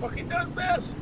fucking does this?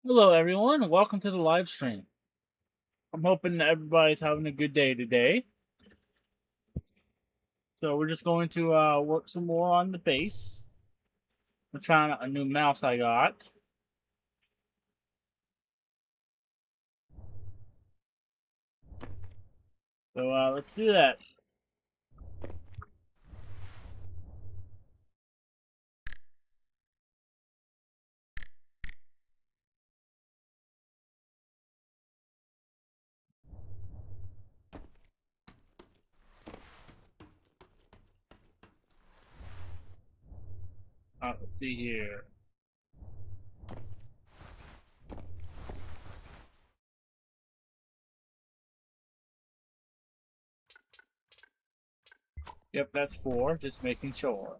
Hello, everyone. Welcome to the live stream. I'm hoping that everybody's having a good day today. So we're just going to work some more on the bass. I'm trying out a new mouse I got. So let's do that. Let's see here. Yep, that's 4. Just making sure.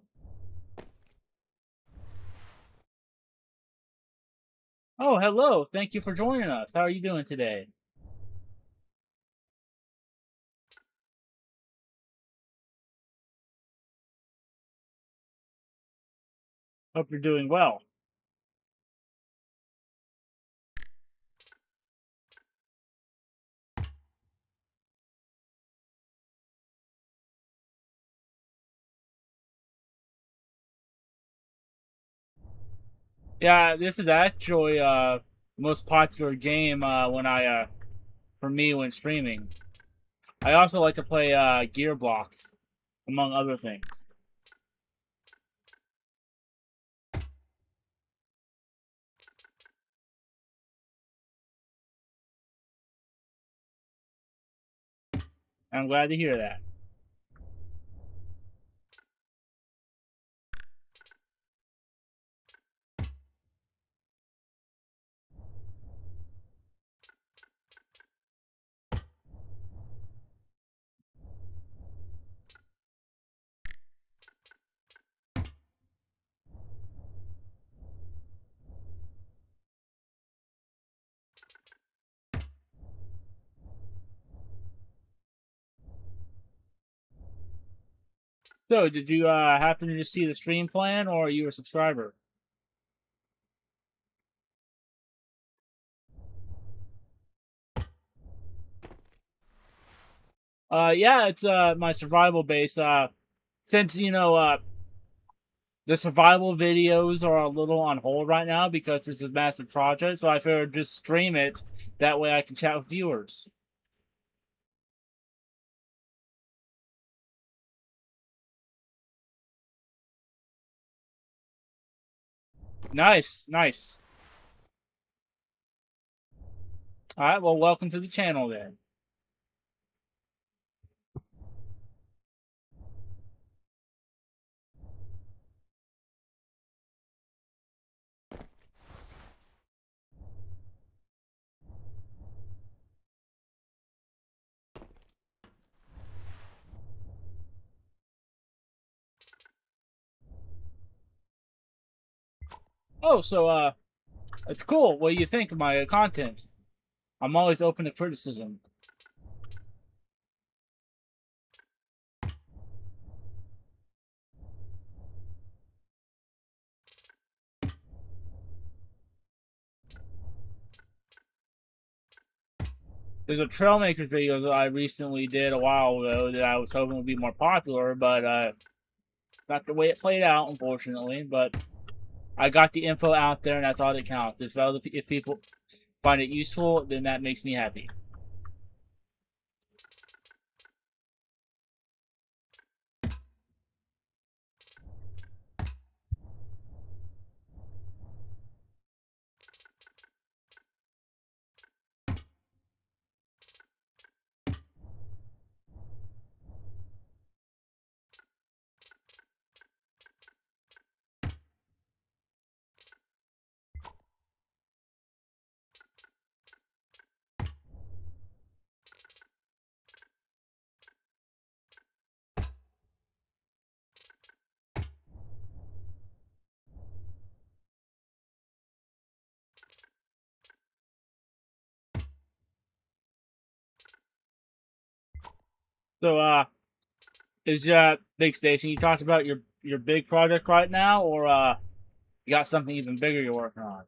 Oh, hello. Thank you for joining us. How are you doing today? Hope you're doing well. Yeah, this is actually most popular game when for me when streaming. I also like to play Gear Blocks, among other things. I'm glad to hear that. So, did you happen to just see the stream plan, or are you a subscriber? Yeah, it's my survival base. Since the survival videos are a little on hold right now because it's a massive project, so I figured just stream it. That way, I can chat with viewers. Nice, nice. All right, well, welcome to the channel then. Oh, so it's cool. What do you think of my content? I'm always open to criticism. There's a Trailmakers video that I recently did a while ago that I was hoping would be more popular, but not the way it played out, unfortunately. But I got the info out there, and that's all that counts. If people find it useful, then that makes me happy. So, is big station? You talked about your big project right now, or you got something even bigger you're working on?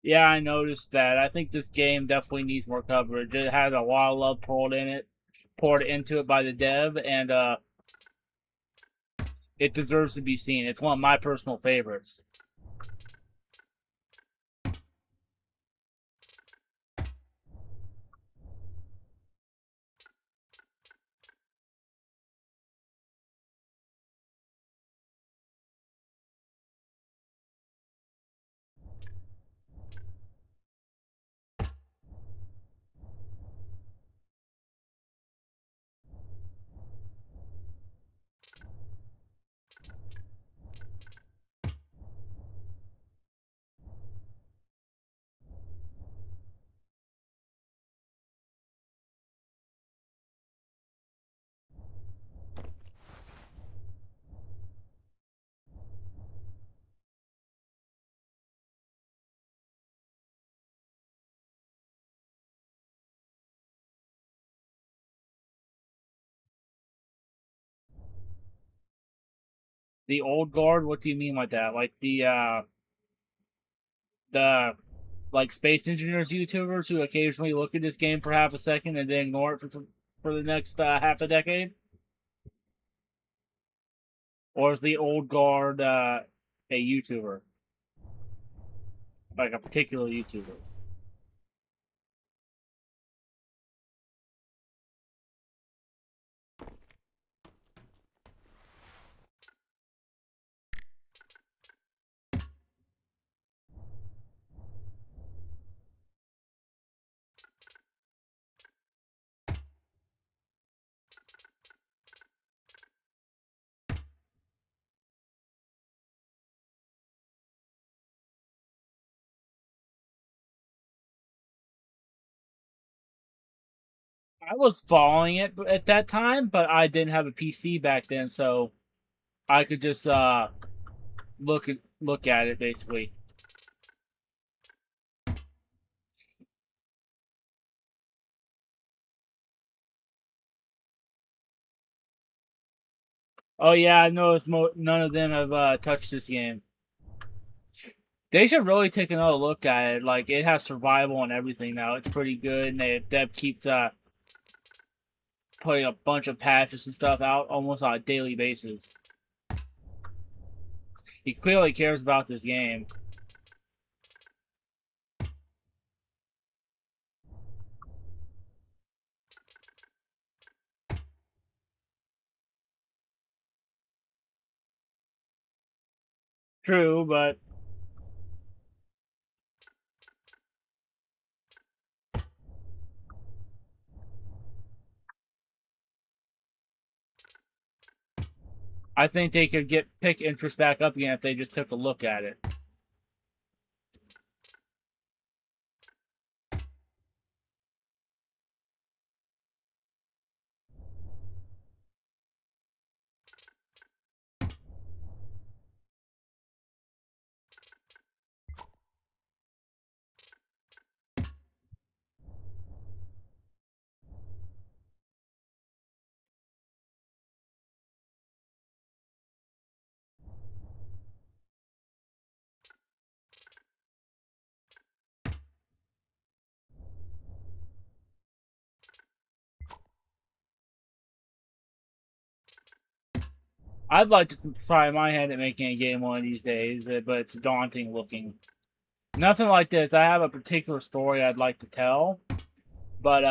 Yeah, I noticed that. I think this game definitely needs more coverage. It has a lot of love poured into it by the dev, and it deserves to be seen. It's one of my personal favorites. The old guard? What do you mean by that? Like the like space engineers YouTubers who occasionally look at this game for half a second and then ignore it for the next half a decade? Or is the old guard a YouTuber? Like a particular YouTuber? I was following it at that time, but I didn't have a PC back then, so I could just look at it basically. Oh yeah, I noticed none of them have touched this game. They should really take another look at it. Like it has survival and everything now. It's pretty good, and Dev keeps putting a bunch of patches and stuff out almost on a daily basis. He clearly cares about this game. True, but I think they could pick interest back up again if they just took a look at it. I'd like to try my hand at making a game one of these days, but it's daunting looking. Nothing like this. I have a particular story I'd like to tell, but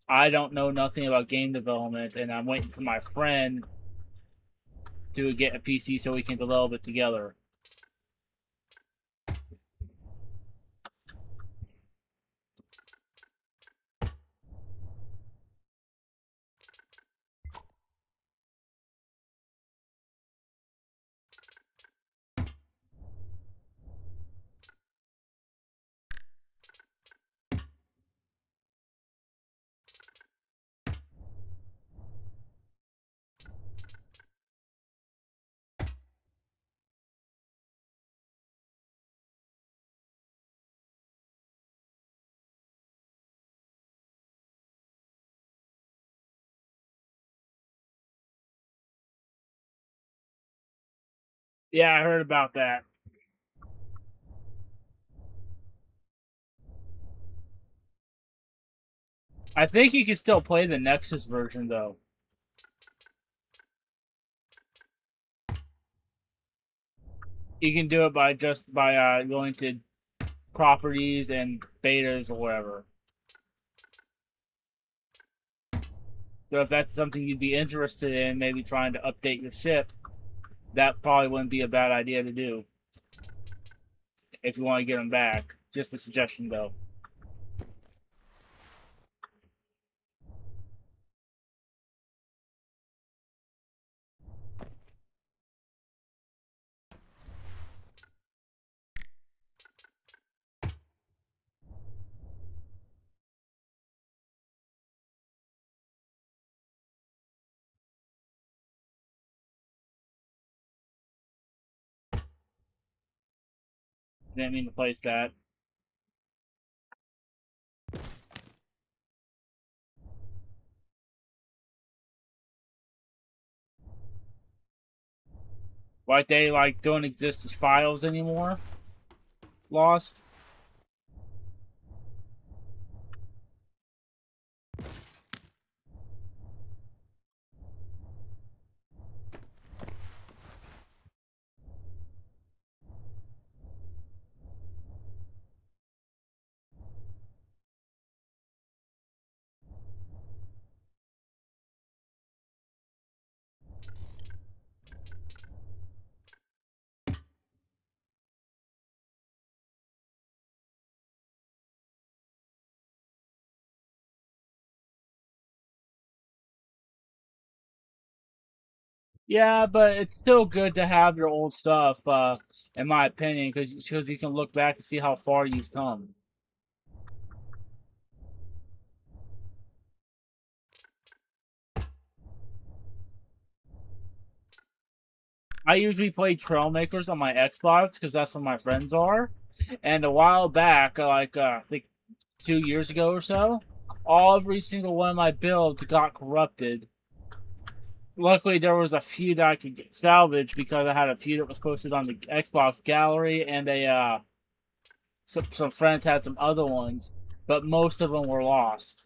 I don't know nothing about game development, and I'm waiting for my friend to get a PC so we can develop it together. Yeah, I heard about that. I think you can still play the Nexus version though. You can do it by going to properties and betas or whatever. So if that's something you'd be interested in, maybe trying to update your ship, that probably wouldn't be a bad idea to do if you want to get them back. Just a suggestion though. Didn't mean to place that. Like they like don't exist as files anymore. Lost. Yeah, but it's still good to have your old stuff, in my opinion, because you can look back and see how far you've come. I usually play Trailmakers on my Xbox because that's where my friends are. And a while back, I think 2 years ago or so, every single one of my builds got corrupted. Luckily, there was a few that I could salvage because I had a few that was posted on the Xbox gallery, and some friends had some other ones, but most of them were lost.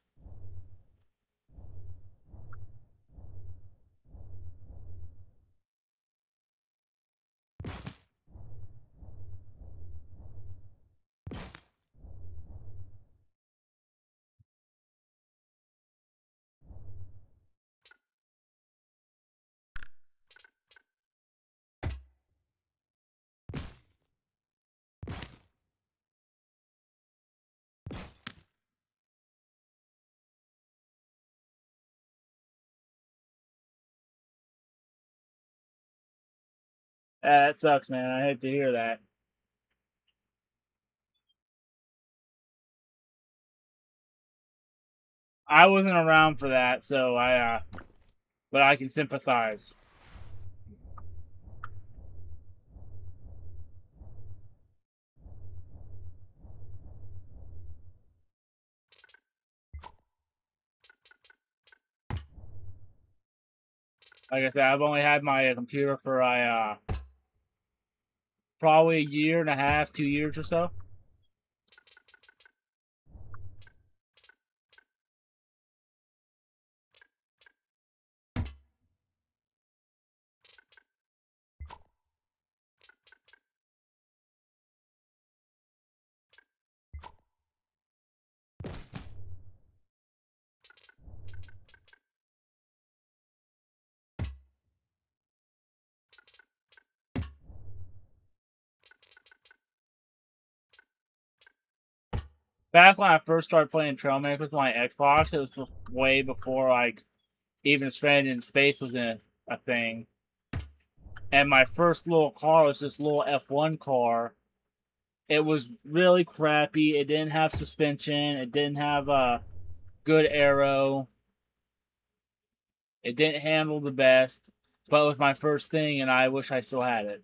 That sucks, man. I hate to hear that. I wasn't around for that, so but I can sympathize. Like I said, I've only had my computer for probably a year and a half, 2 years or so. Back when I first started playing Trailmakers with my Xbox, it was way before like even Stranded in Space was a thing. And my first little car was this little F1 car. It was really crappy. It didn't have suspension. It didn't have a good aero. It didn't handle the best. But it was my first thing, and I wish I still had it.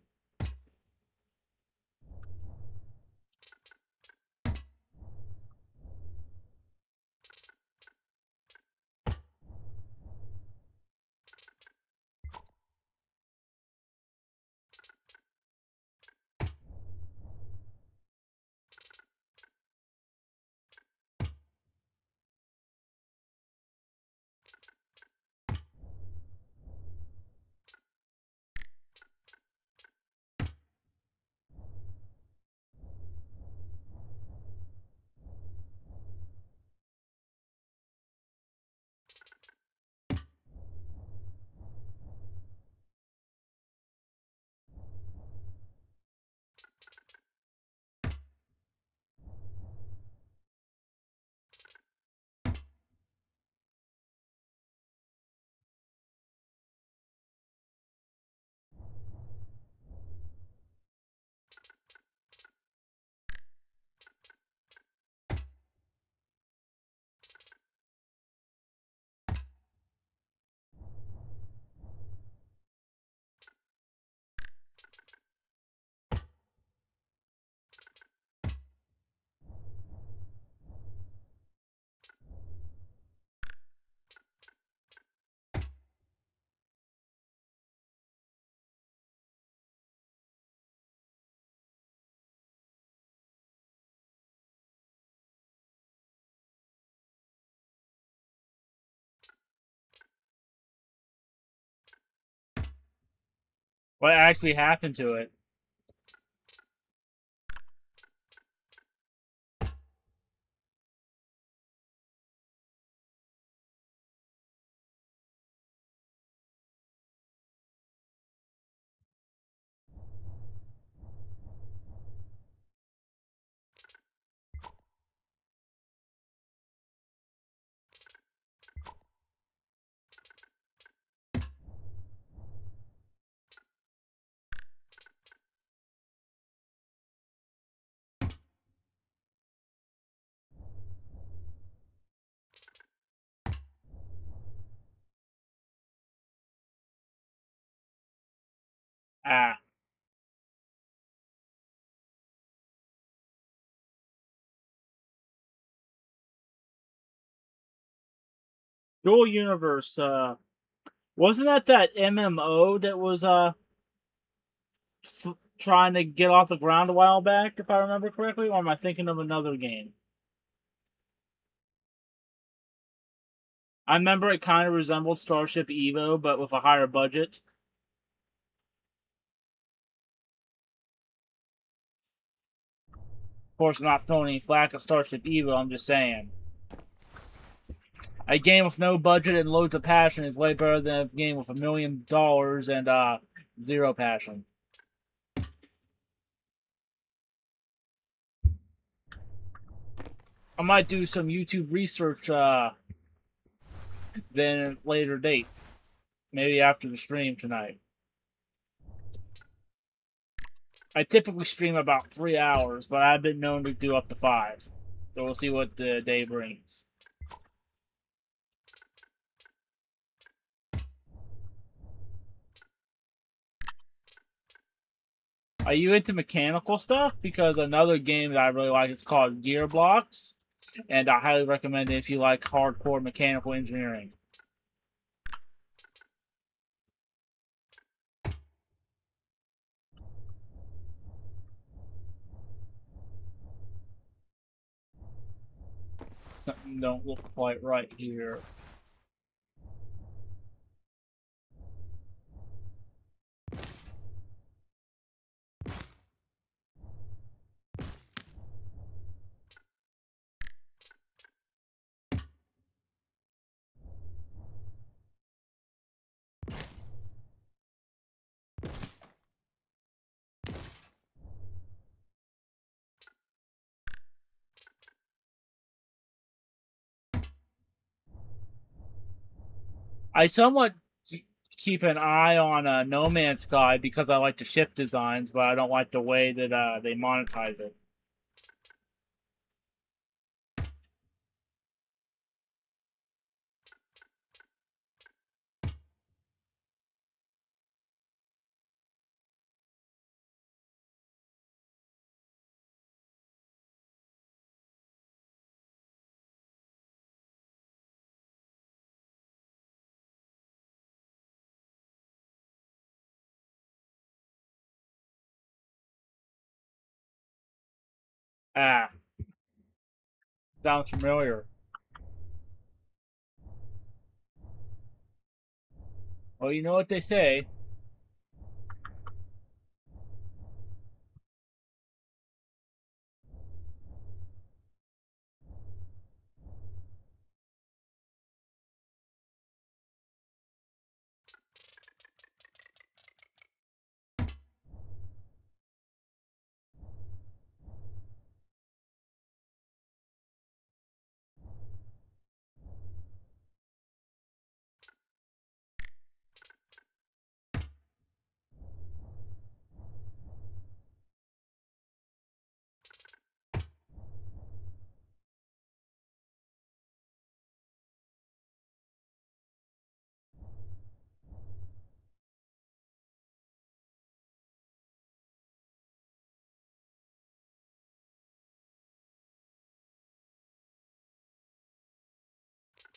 What actually happened to it? Ah. Dual Universe, wasn't that MMO that was trying to get off the ground a while back, if I remember correctly, or am I thinking of another game? I remember it kind of resembled Starship Evo, but with a higher budget. Of course, I'm not throwing any flack at Starship Evo, I'm just saying. A game with no budget and loads of passion is way better than a game with $1 million and zero passion. I might do some YouTube research then later dates. Maybe after the stream tonight. I typically stream about 3 hours, but I've been known to do up to 5. So we'll see what the day brings. Are you into mechanical stuff? Because another game that I really like is called Gearbox, and I highly recommend it if you like hardcore mechanical engineering. Something don't look quite right here. I somewhat keep an eye on No Man's Sky because I like the ship designs, but I don't like the way that they monetize it. Ah, sounds familiar. Well, you know what they say.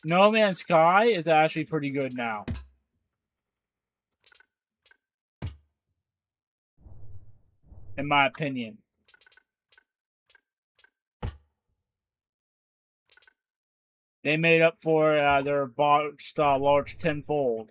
No Man's Sky is actually pretty good now, in my opinion. They made up for their botched large tenfold.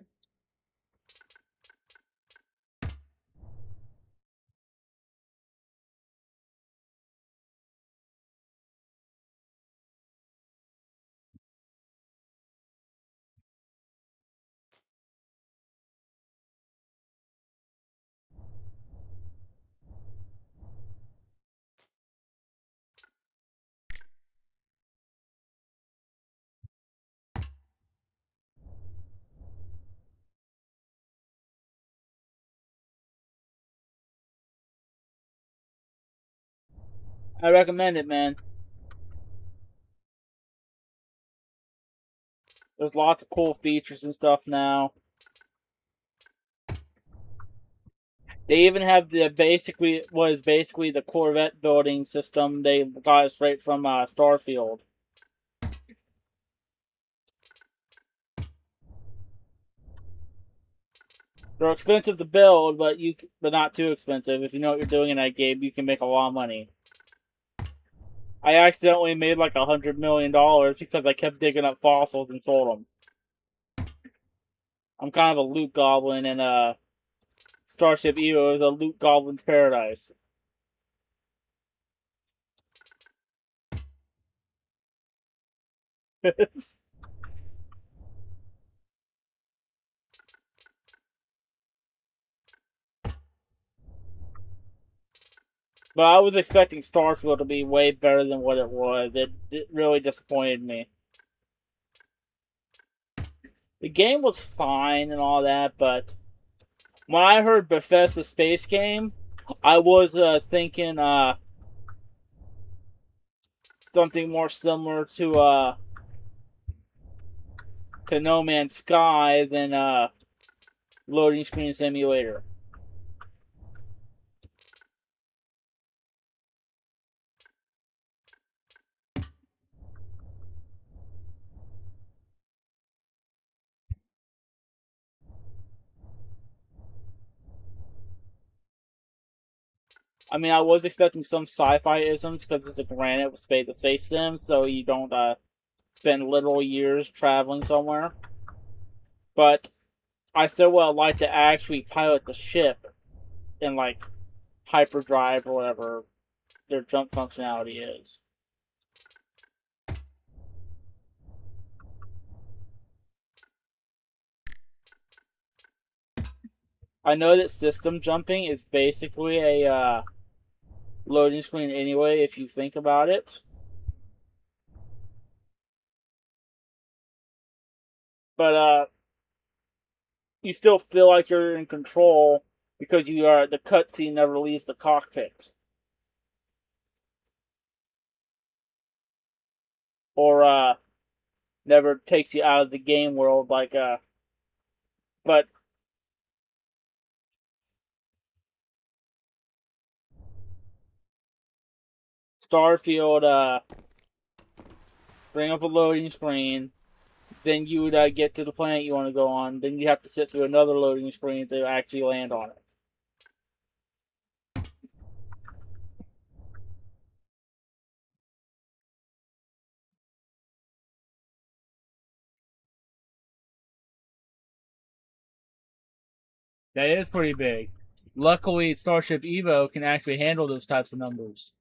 I recommend it, man. There's lots of cool features and stuff now. They even have the basically the Corvette building system. They got it straight from Starfield. They're expensive to build, but not too expensive. If you know what you're doing in that game, you can make a lot of money. I accidentally made like $100 million because I kept digging up fossils and sold them. I'm kind of a loot goblin, and Starship Evo is a loot goblin's paradise. But I was expecting Starfield to be way better than what it was. It really disappointed me. The game was fine and all that, but when I heard Bethesda Space Game, I was thinking something more similar to No Man's Sky than Loading Screen Simulator. I mean, I was expecting some sci-fi isms because it's a granite with space sim, so you don't spend literal years traveling somewhere. But I still would like to actually pilot the ship in like hyperdrive or whatever their jump functionality is. I know that system jumping is basically a loading screen anyway, if you think about it. But you still feel like you're in control because the cutscene never leaves the cockpit. Or never takes you out of the game world but Starfield bring up a loading screen, then you would get to the planet you want to go on, then you have to sit through another loading screen to actually land on it. That is pretty big. Luckily, Starship Evo can actually handle those types of numbers.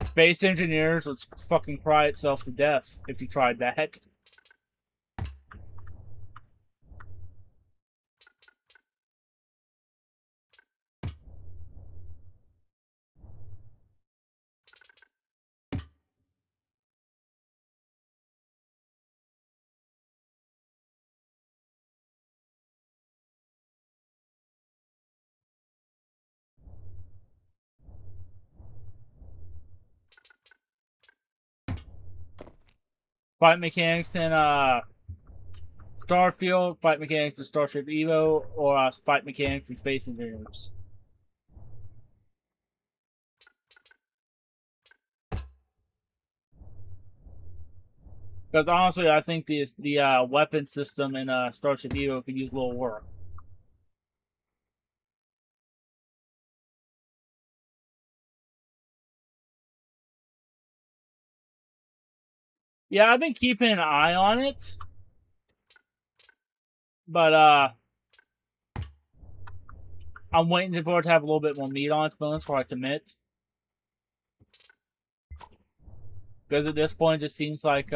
Space Engineers would fucking cry itself to death if you tried that. Fight mechanics in Starfield, fight mechanics in Starship Evo, or fight mechanics in Space Engineers. Because honestly, I think the weapon system in Starship Evo could use a little work. Yeah, I've been keeping an eye on it, but I'm waiting for it to have a little bit more meat on its bones before I commit. Because at this point, it just seems like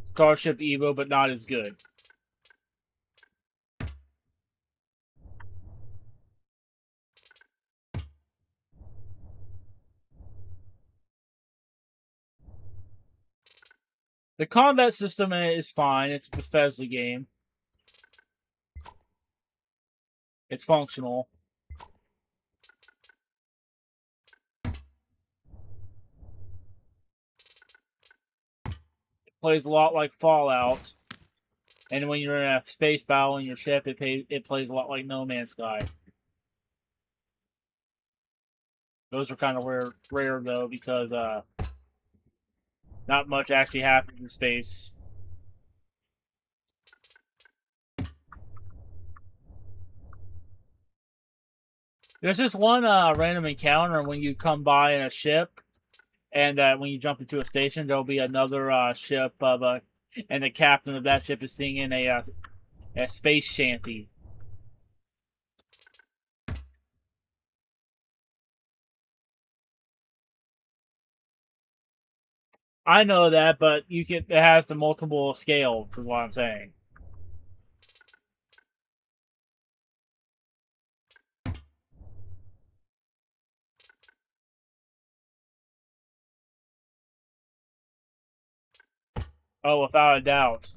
Starship Evo, but not as good. The combat system is fine. It's a Bethesda game. It's functional. It plays a lot like Fallout. And when you're in a space battle in your ship, it plays a lot like No Man's Sky. Those are kind of rare though, because not much actually happens in space. There's this one random encounter when you come by in a ship, and when you jump into a station, there'll be another ship and the captain of that ship is singing a space shanty. I know that, but it has the multiple scales, is what I'm saying. Oh, without a doubt.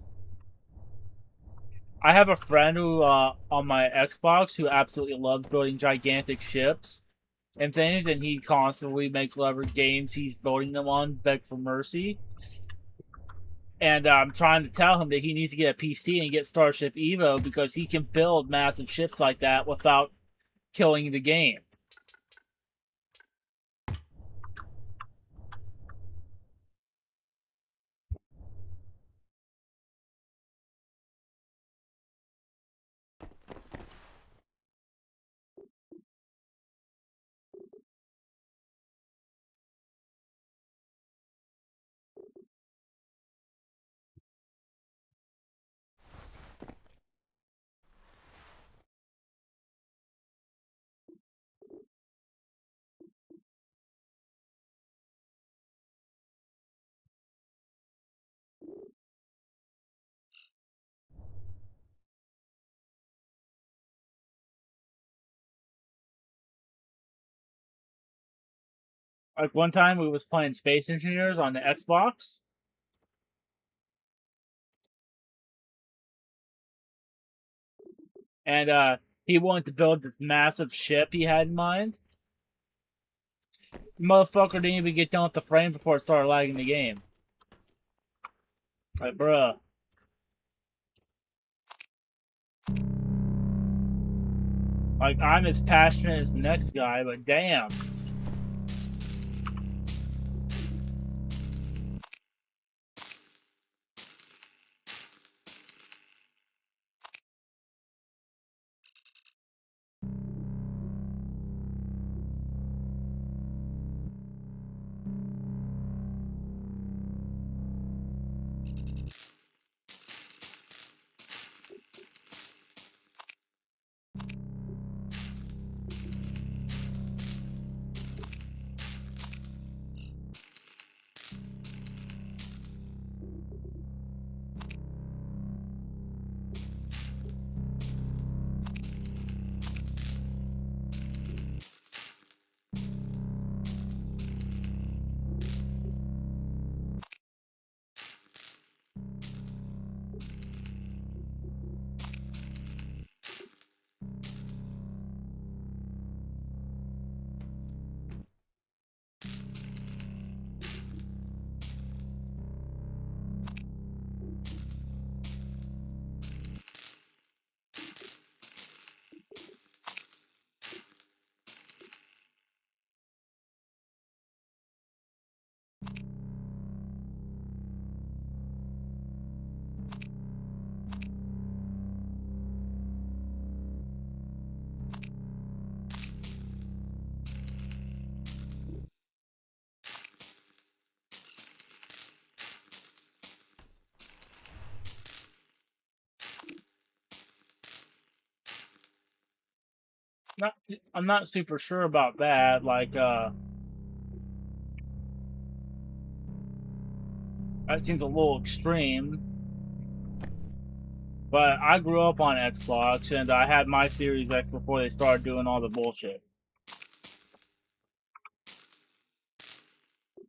I have a friend who, on my Xbox, who absolutely loves building gigantic ships and things, and he constantly makes whatever games he's building them on beg for mercy. And I'm trying to tell him that he needs to get a PC and get Starship Evo because he can build massive ships like that without killing the game. Like one time we was playing Space Engineers on the Xbox, and he wanted to build this massive ship he had in mind. The motherfucker didn't even get done with the frame before it started lagging the game. Like, bruh. Like, I'm as passionate as the next guy, but damn. Not, I'm not super sure about that. Like, that seems a little extreme. But I grew up on Xbox, and I had my Series X before they started doing all the bullshit.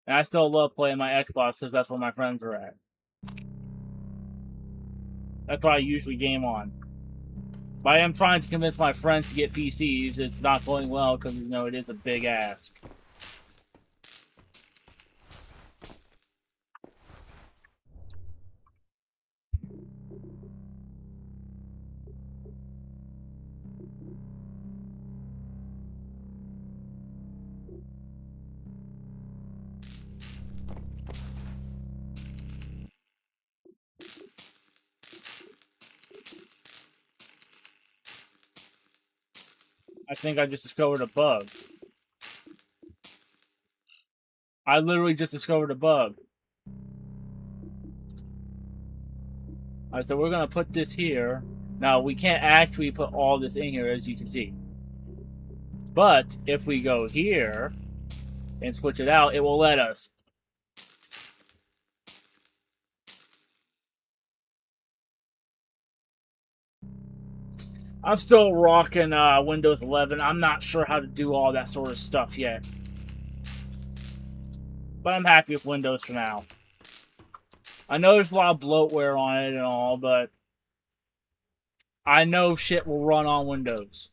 And I still love playing my Xbox because that's where my friends are at. That's what I usually game on. But I am trying to convince my friends to get PCs. It's not going well because, you know, it is a big ask. I think I just discovered a bug. I literally just discovered a bug. Alright, so we're going to put this here. Now, we can't actually put all this in here, as you can see. But, if we go here and switch it out, it will let us. I'm still rocking Windows 11. I'm not sure how to do all that sort of stuff yet. But I'm happy with Windows for now. I know there's a lot of bloatware on it and all, but I know shit will run on Windows.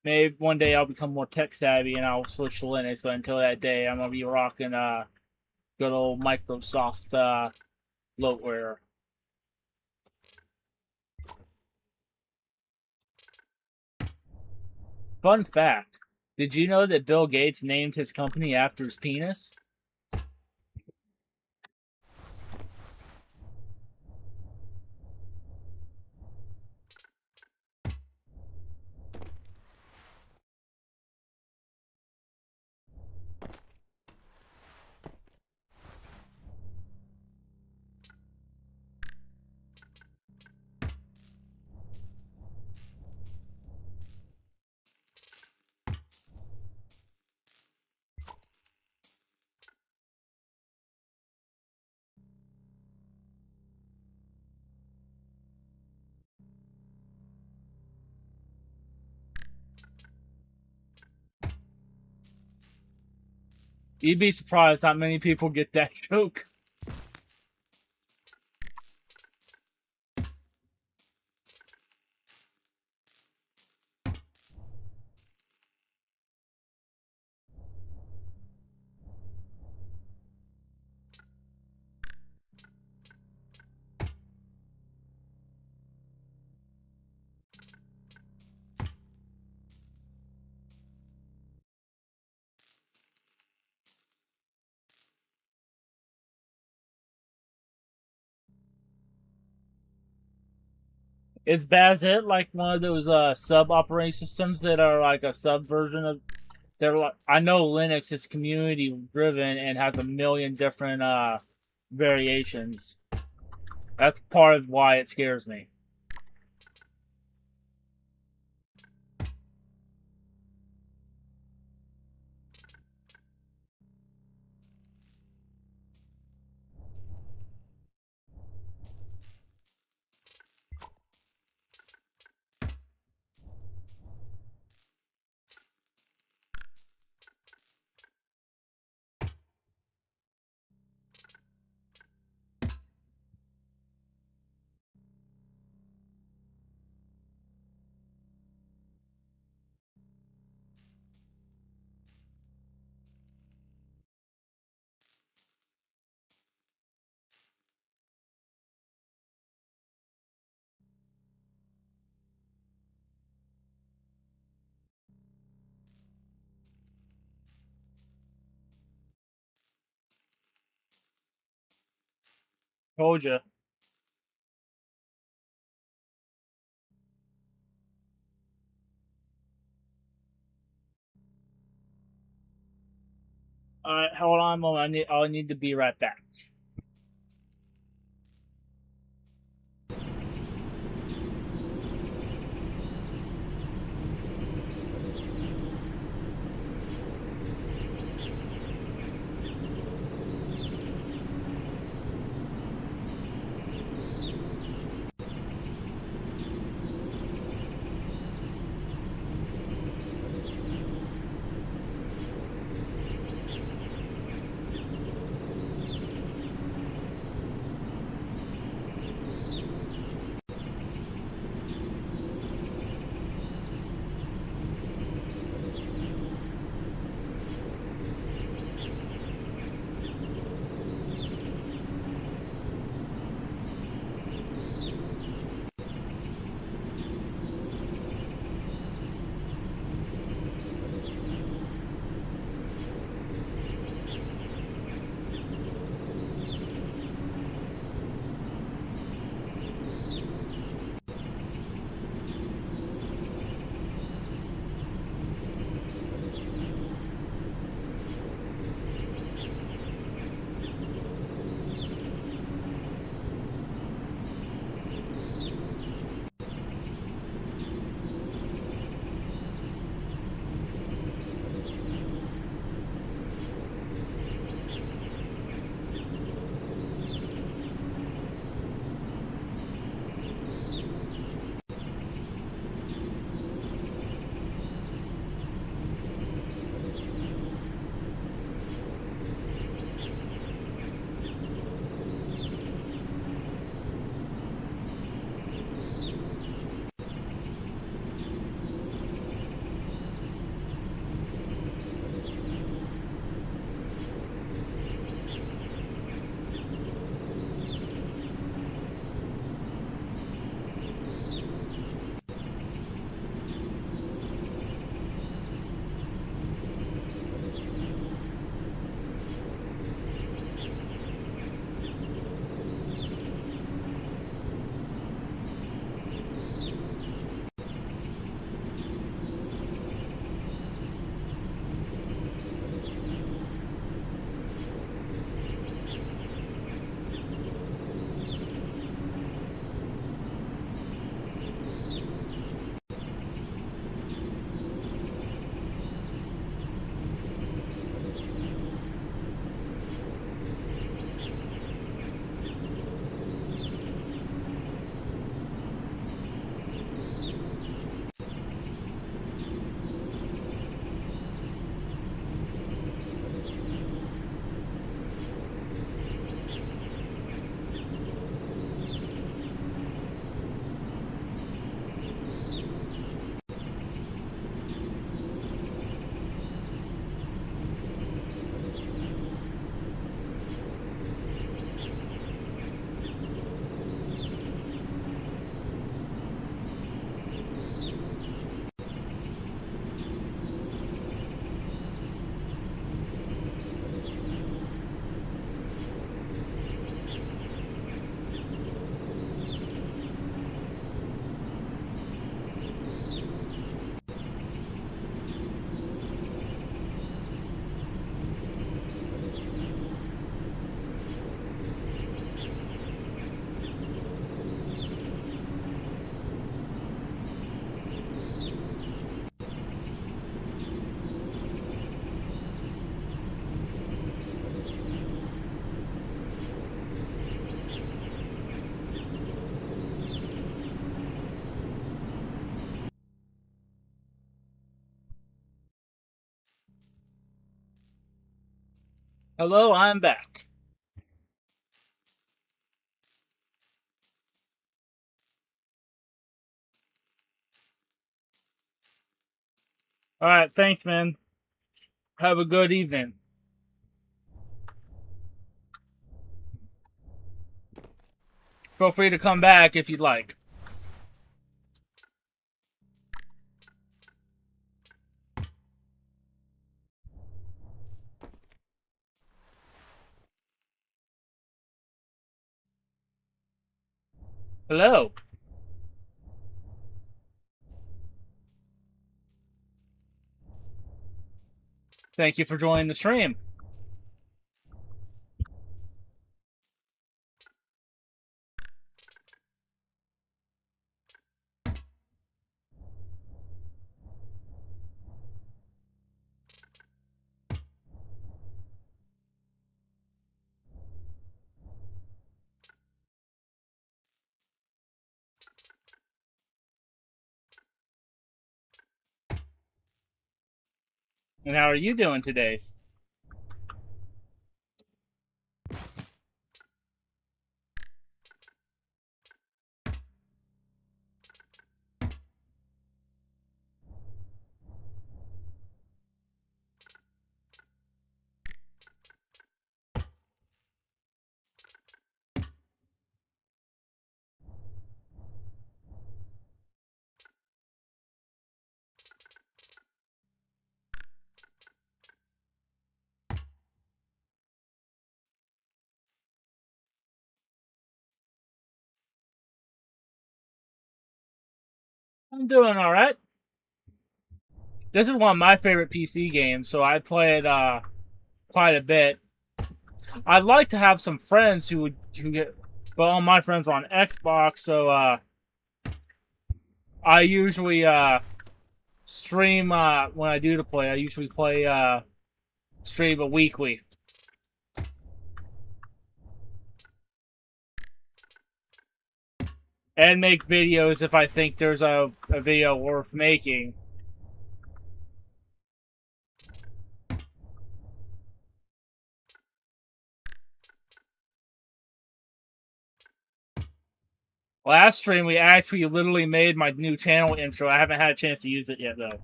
Maybe one day I'll become more tech savvy and I'll switch to Linux, but until that day, I'm gonna be rocking good old Microsoft bloatware. Fun fact: did you know that Bill Gates named his company after his penis? You'd be surprised how many people get that joke. It's bad as it like one of those sub operating systems that are like a sub version of. They're like, I know Linux is community driven and has a million different variations. That's part of why it scares me. Told you. Alright, hold on a moment. I need to be right back. Hello, I'm back. Alright, thanks, man. Have a good evening. Feel free to come back if you'd like. Hello. Thank you for joining the stream. And how are you doing today? I'm doing alright. This is one of my favorite PC games, so I play it quite a bit. I'd like to have some friends who get, but all my friends are on Xbox, so I usually stream when I do to play. I usually play stream a weekly. And make videos if I think there's a video worth making. Last stream, we actually literally made my new channel intro. I haven't had a chance to use it yet, though.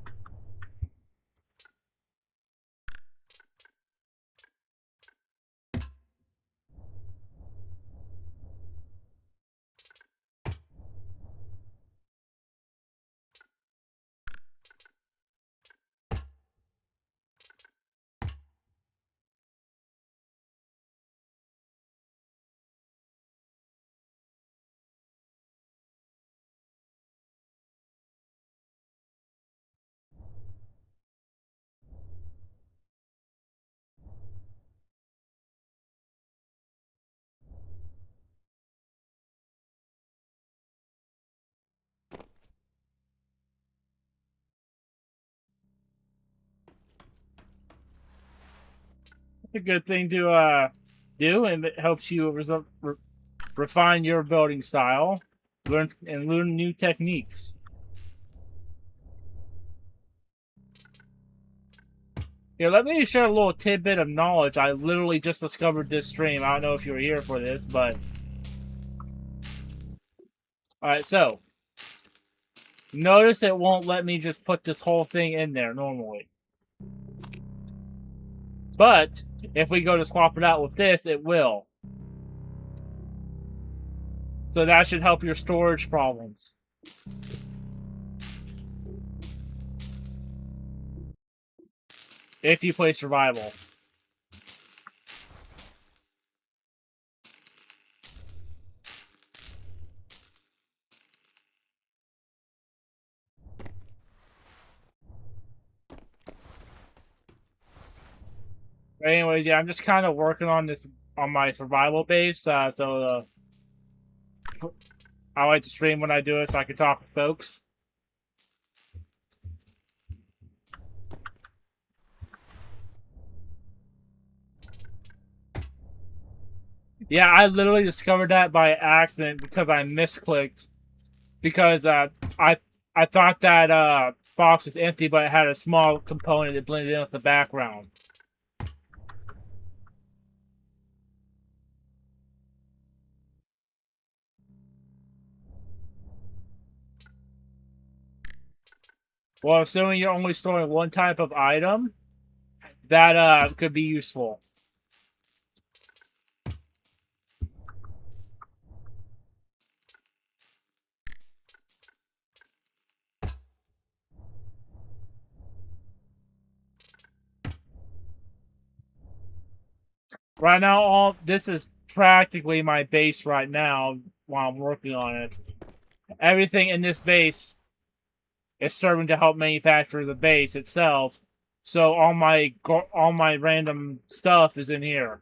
It's a good thing to do, and it helps you refine your building style, learn new techniques. Here, let me share a little tidbit of knowledge. I literally just discovered this stream. I don't know if you were here for this, but alright, so notice it won't let me just put this whole thing in there normally. But if we go to swap it out with this, it will. So that should help your storage problems. If you play survival. But anyways, yeah, I'm just kind of working on this on my survival base, so I like to stream when I do it so I can talk to folks. Yeah, I literally discovered that by accident because I misclicked. Because I thought that box was empty, but it had a small component that blended in with the background. Well, assuming you're only storing one type of item, that could be useful. Right now, all this is practically my base right now while I'm working on it. Everything in this base is serving to help manufacture the base itself. So all my random stuff is in here.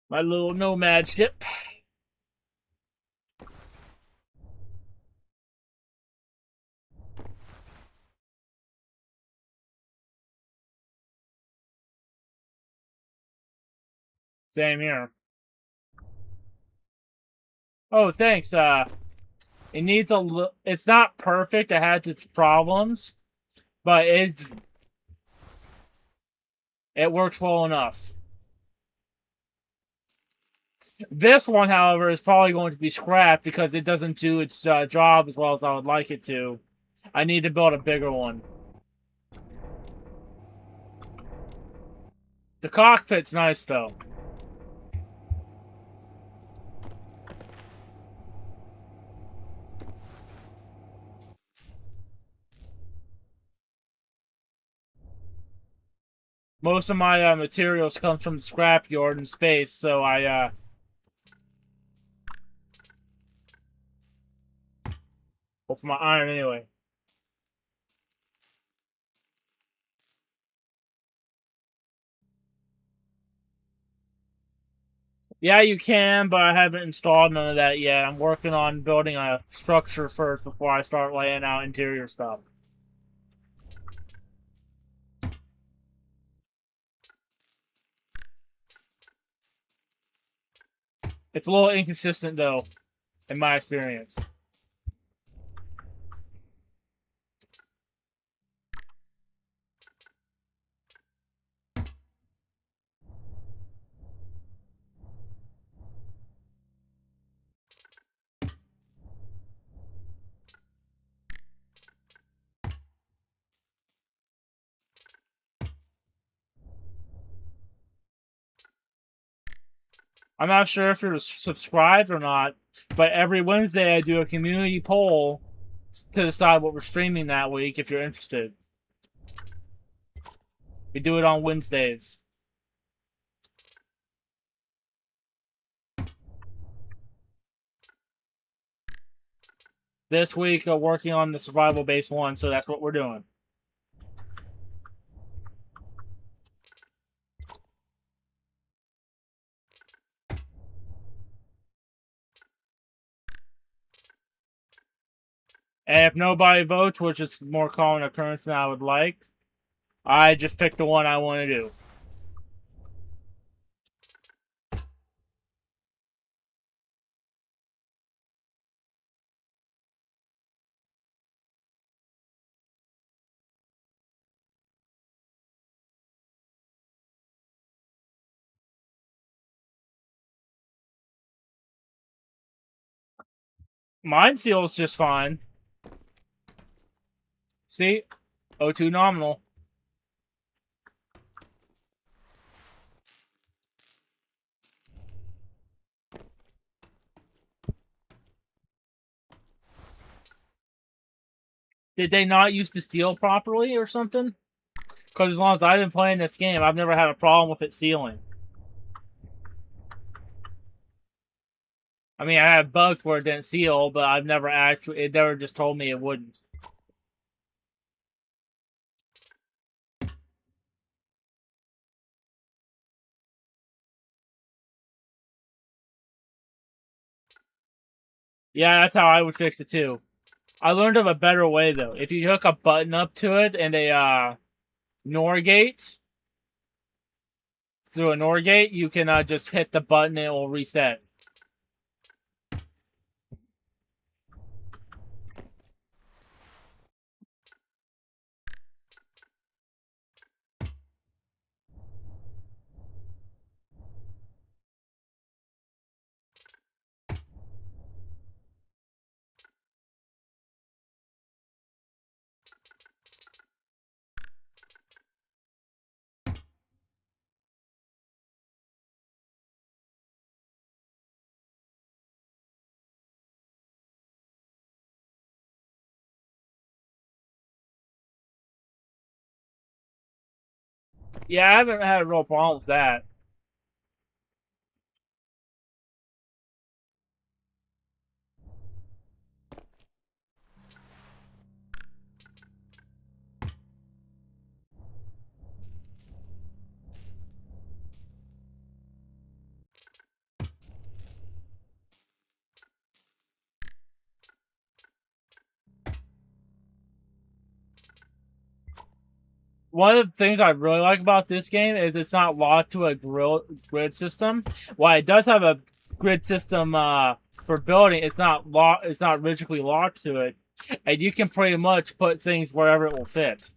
My little nomad ship. Same here. Oh, thanks. It needs a. It's not perfect. It has its problems, but it works well enough. This one, however, is probably going to be scrapped because it doesn't do its job as well as I would like it to. I need to build a bigger one. The cockpit's nice, though. Most of my materials come from the scrapyard in space, so I well, for my iron anyway. Yeah, you can, but I haven't installed none of that yet. I'm working on building a structure first before I start laying out interior stuff. It's a little inconsistent, though, in my experience. I'm not sure if you're subscribed or not, but every Wednesday I do a community poll to decide what we're streaming that week if you're interested. We do it on Wednesdays. This week, working on the Survival Base 1, so that's what we're doing. And if nobody votes, which is more common occurrence than I would like, I just pick the one I want to do. Mine seals just fine. See? O2 nominal. Did they not use the seal properly or something? Because as long as I've been playing this game, I've never had a problem with it sealing. I mean, I had bugs where it didn't seal, but I've never actually, it never just told me it wouldn't. Yeah, that's how I would fix it too. I learned of a better way though. If you hook a button up to it and a NOR gate, through a NOR gate, you can just hit the button and it will reset. Yeah, I haven't had a real problem with that. One of the things I really like about this game is it's not locked to a grid system. While it does have a grid system for building, it's not locked. It's not rigidly locked to it, and you can pretty much put things wherever it will fit.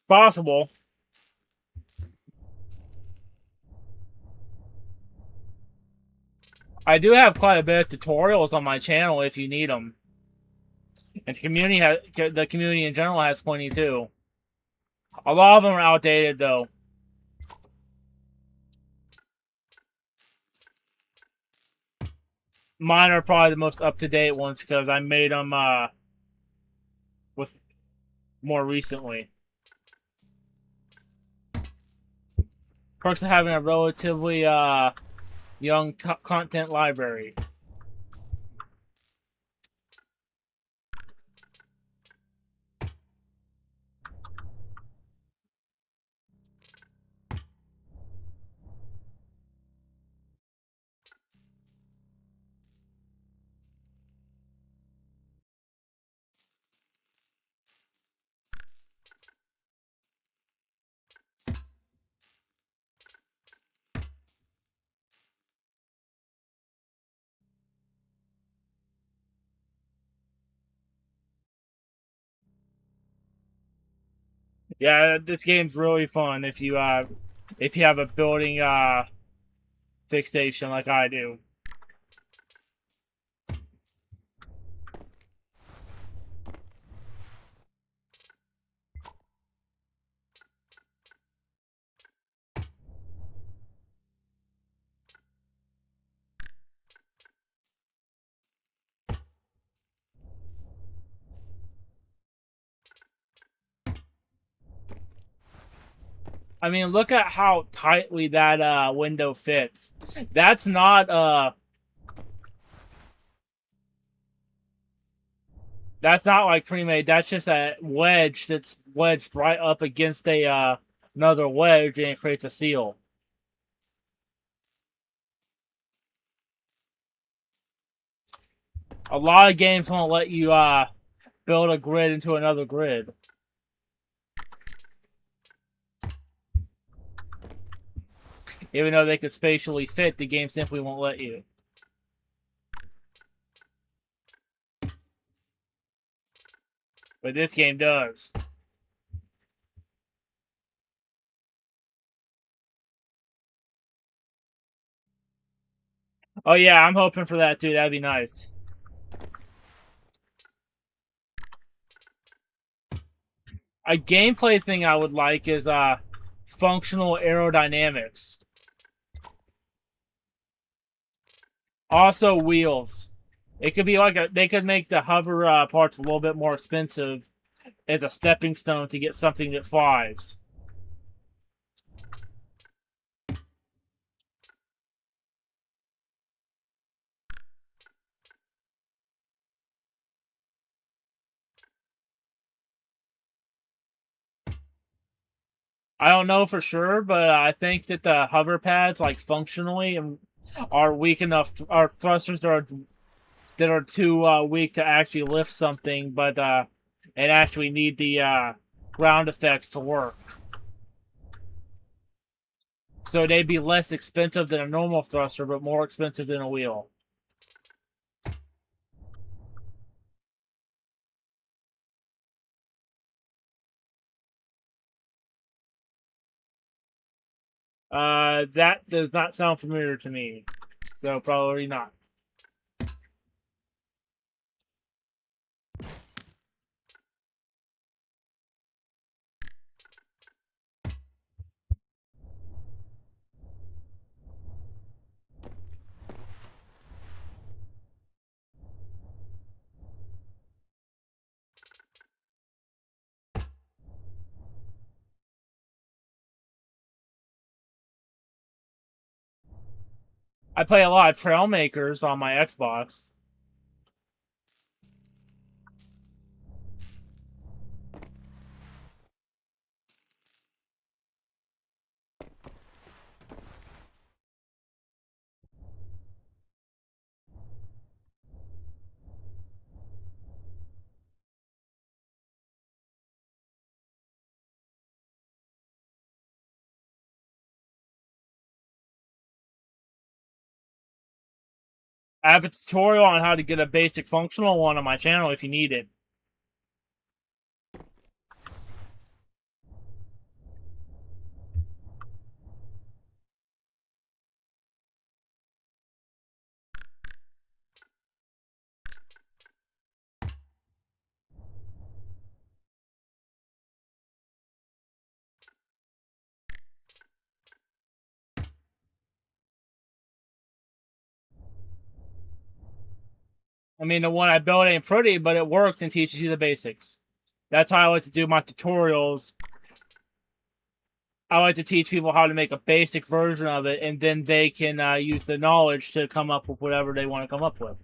Possible. I do have quite a bit of tutorials on my channel if you need them, and the community in general has plenty too. A lot of them are outdated though. Mine are probably the most up to date ones because I made them with more recently. Perks of having a relatively young content library. Yeah, this game's really fun if you have a building fixation like I do. I mean, look at how tightly that window fits. That's not like pre-made. That's just a wedge that's wedged right up against a another wedge and it creates a seal. A lot of games won't let you build a grid into another grid. Even though they could spatially fit, the game simply won't let you. But this game does. Oh yeah, I'm hoping for that too. That'd be nice. A gameplay thing I would like is functional aerodynamics. Also wheels. It could be like they could make the hover parts a little bit more expensive as a stepping stone to get something that flies. I don't know for sure, but I think that the hover pads, like functionally, are weak enough. Are thrusters that are too weak to actually lift something, but and actually need the ground effects to work. So they'd be less expensive than a normal thruster, but more expensive than a wheel. That does not sound familiar to me, so probably not. I play a lot of Trailmakers on my Xbox. I have a tutorial on how to get a basic functional one on my channel if you need it. I mean, the one I built ain't pretty, but it works and teaches you the basics. That's how I like to do my tutorials. I like to teach people how to make a basic version of it, and then they can use the knowledge to come up with whatever they want to come up with.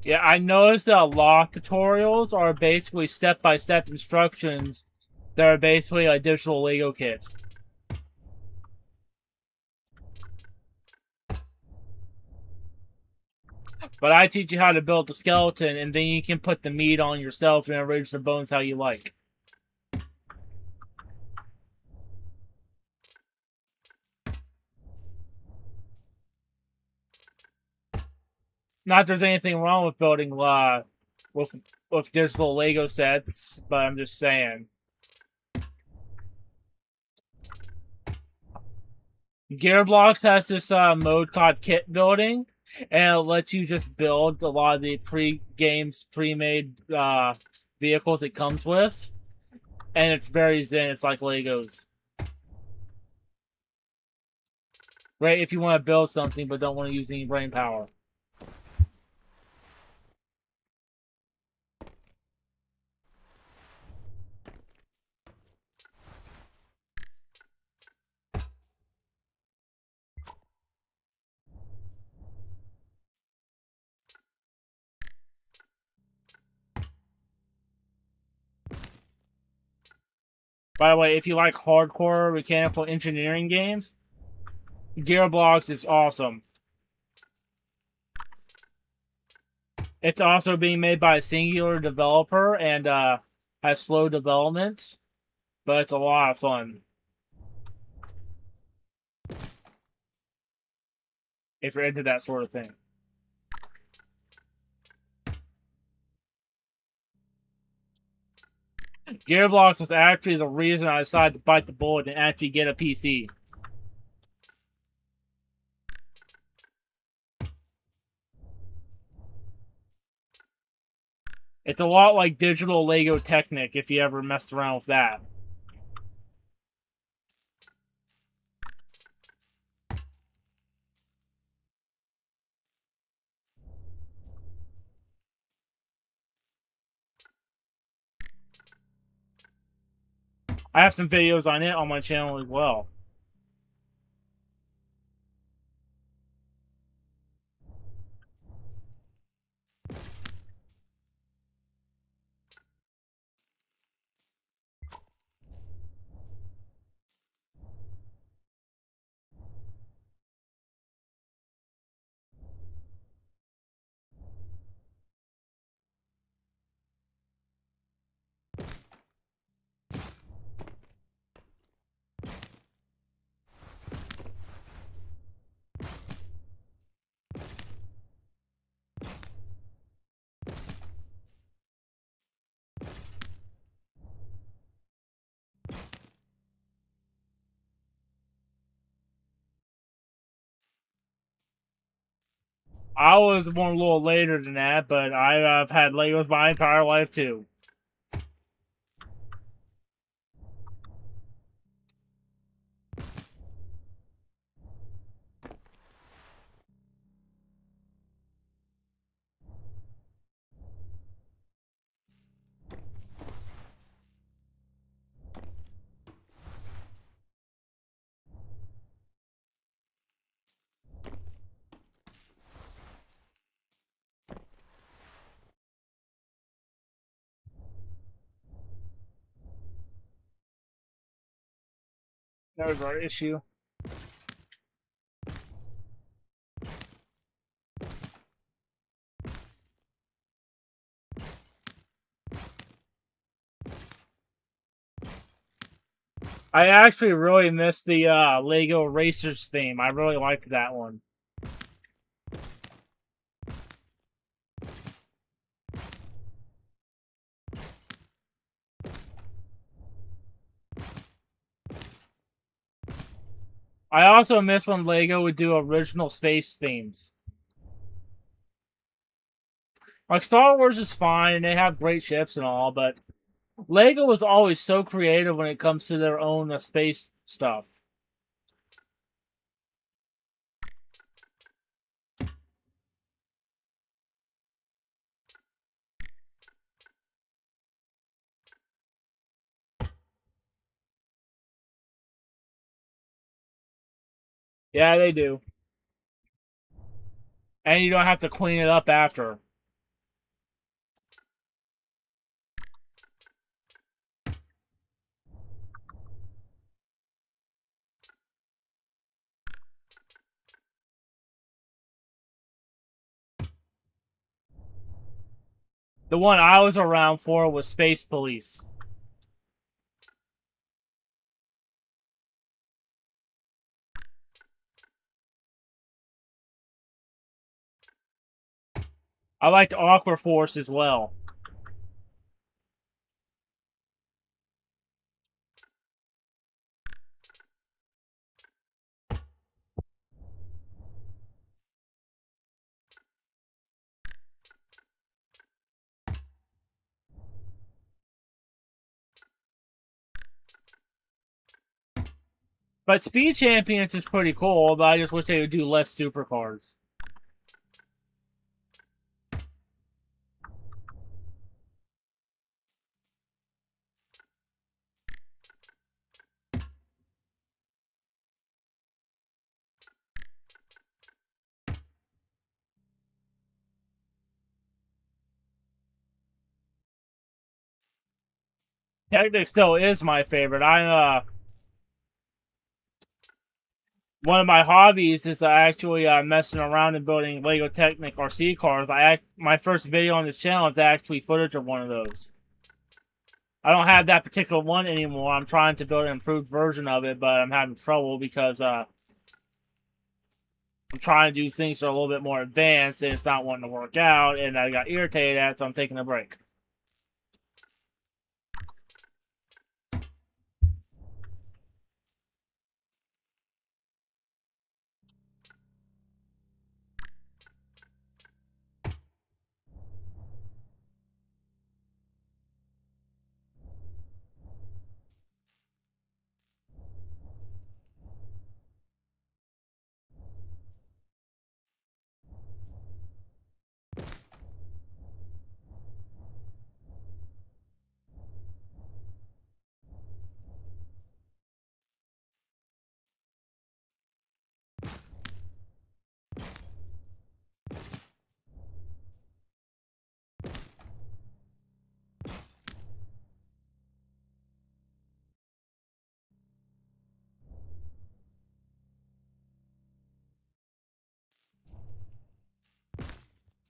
Yeah, I noticed that a lot of tutorials are basically step-by-step instructions that are basically a digital Lego kit. But I teach you how to build the skeleton, and then you can put the meat on yourself and arrange the bones how you like. Not that there's anything wrong with building with with digital Lego sets, but I'm just saying. Gearbox has this mode called kit building, and it lets you just build a lot of the pre-made vehicles it comes with, and it's very zen. It's like Legos. Right, if you want to build something but don't want to use any brain power. By the way, if you like hardcore mechanical engineering games, Gearbox is awesome. It's also being made by a singular developer and has slow development, but it's a lot of fun. If you're into that sort of thing. Gearbox was actually the reason I decided to bite the bullet and actually get a PC. It's a lot like digital Lego Technic if you ever messed around with that. I have some videos on it on my channel as well. I was born a little later than that, but I've had Legos my entire life too. That was our issue. I actually really missed the Lego Racers theme. I really liked that one. I also miss when Lego would do original space themes. Like Star Wars is fine and they have great ships and all, but Lego was always so creative when it comes to their own space stuff. Yeah, they do. And you don't have to clean it up after. The one I was around for was Space Police. I liked Aqua Force as well. But Speed Champions is pretty cool, but I just wish they would do less supercars. Technic still is my favorite. One of my hobbies is actually messing around and building Lego Technic RC cars. My first video on this channel is actually footage of one of those. I don't have that particular one anymore. I'm trying to build an improved version of it, but I'm having trouble because I'm trying to do things that are a little bit more advanced and it's not wanting to work out, and I got irritated at it, so I'm taking a break.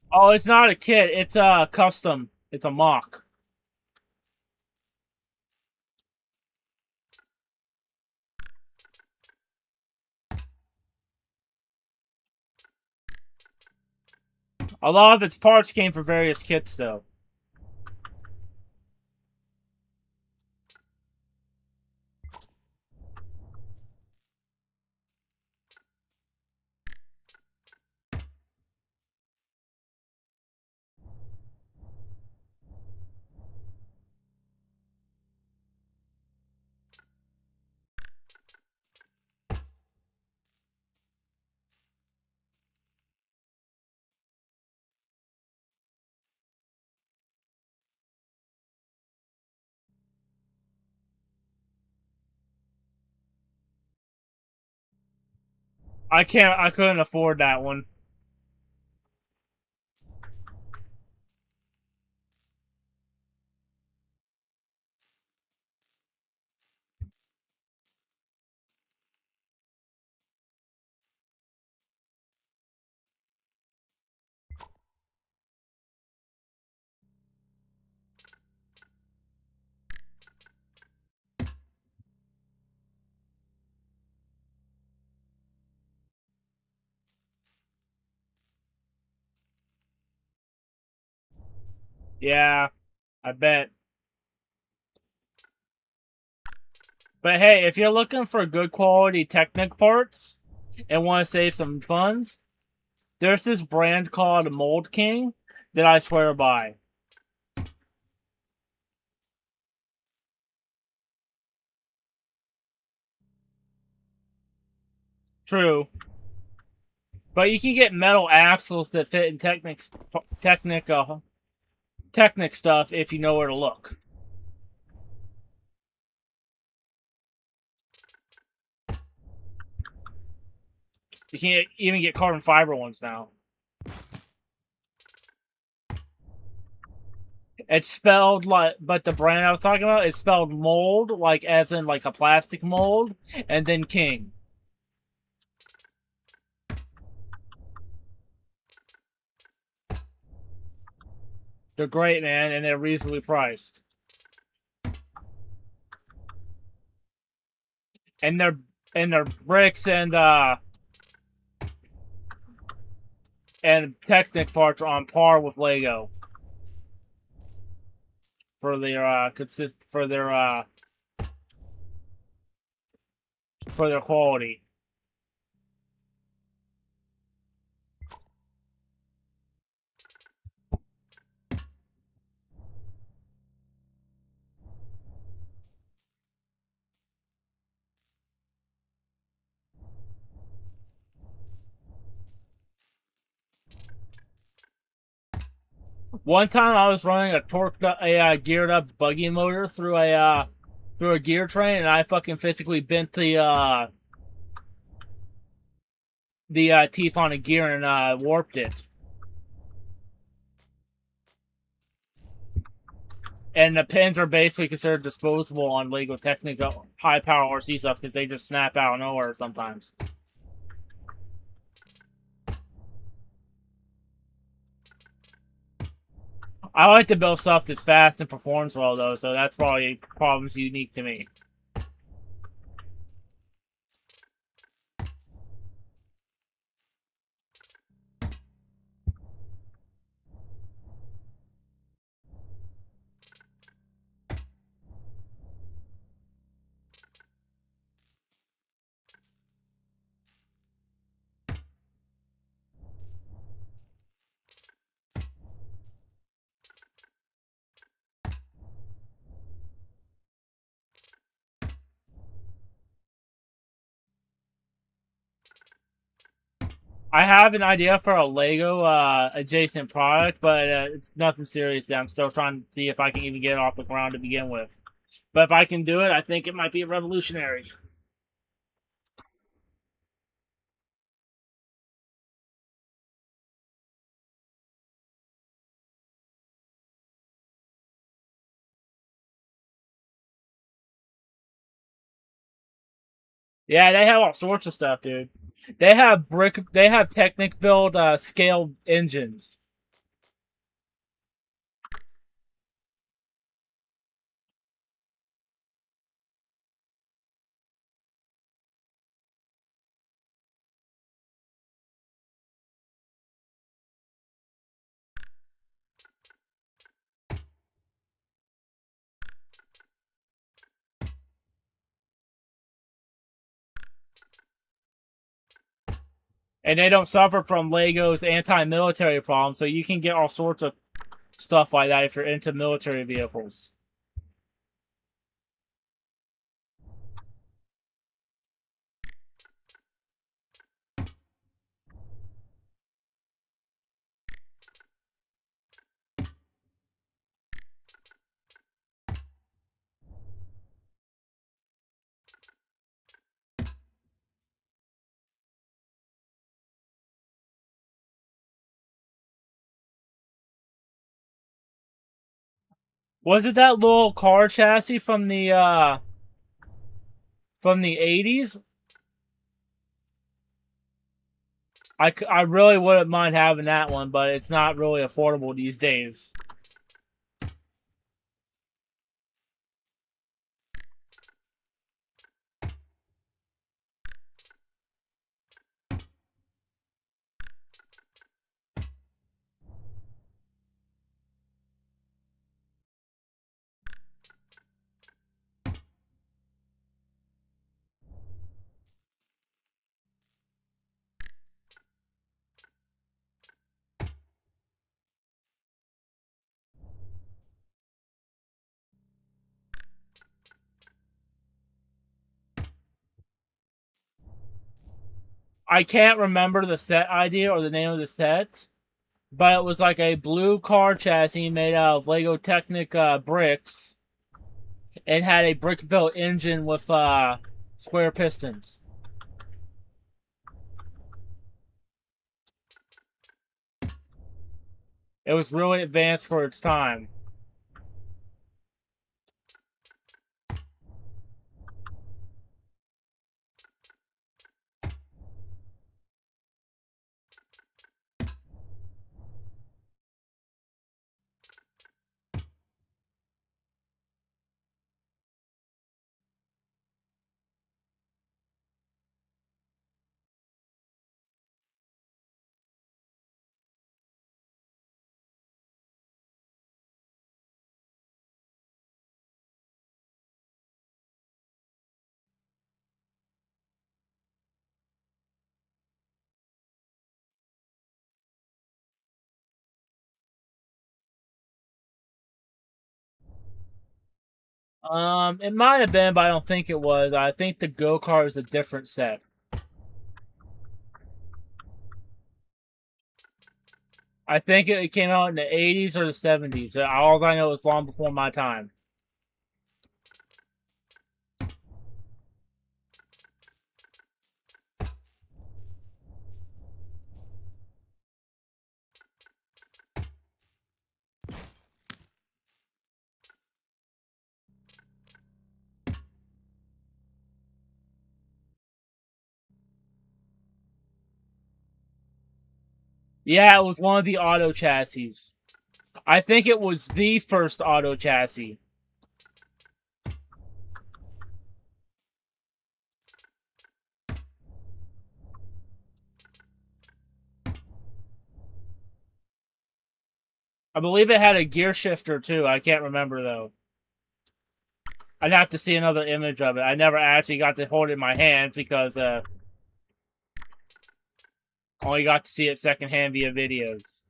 Oh, it's not a kit. It's a custom. It's a mock. A lot of its parts came from various kits, though. I can't. I couldn't afford that one. Yeah, I bet. But hey, if you're looking for good quality Technic parts and want to save some funds, there's this brand called Mold King that I swear by. True. But you can get metal axles that fit in Technic stuff if you know where to look. You can even get carbon fiber ones now. It's spelled like, but the brand I was talking about is spelled mold, like as in like a plastic mold, and then king. They're great, man, and they're reasonably priced. And their bricks and Technic parts are on par with Lego for their for their quality. One time I was running a geared up buggy motor through a gear train, and I fucking physically bent the teeth on a gear and warped it. And the pins are basically considered disposable on Lego Technica high power RC stuff because they just snap out of nowhere sometimes. I like to build stuff that's fast and performs well though, so that's probably problems unique to me. I have an idea for a Lego adjacent product, but it's nothing serious yet. I'm still trying to see if I can even get it off the ground to begin with. But if I can do it, I think it might be revolutionary. Yeah, they have all sorts of stuff, dude. They have Technic build scaled engines. And they don't suffer from Lego's anti-military problem, so you can get all sorts of stuff like that if you're into military vehicles. Was it that little car chassis from the 80s? I really wouldn't mind having that one, but it's not really affordable these days. I can't remember the set idea or the name of the set, but it was like a blue car chassis made out of Lego Technic bricks. It had a brick-built engine with square pistons. It was really advanced for its time. It might have been, but I don't think it was. I think the go-kart is a different set. I think it came out in the 80s or the 70s. All I know is long before my time. Yeah, it was one of the auto chassis. I think it was the first auto chassis. I believe it had a gear shifter too. I can't remember though. I'd have to see another image of it. I never actually got to hold it in my hand because only got to see it secondhand via videos.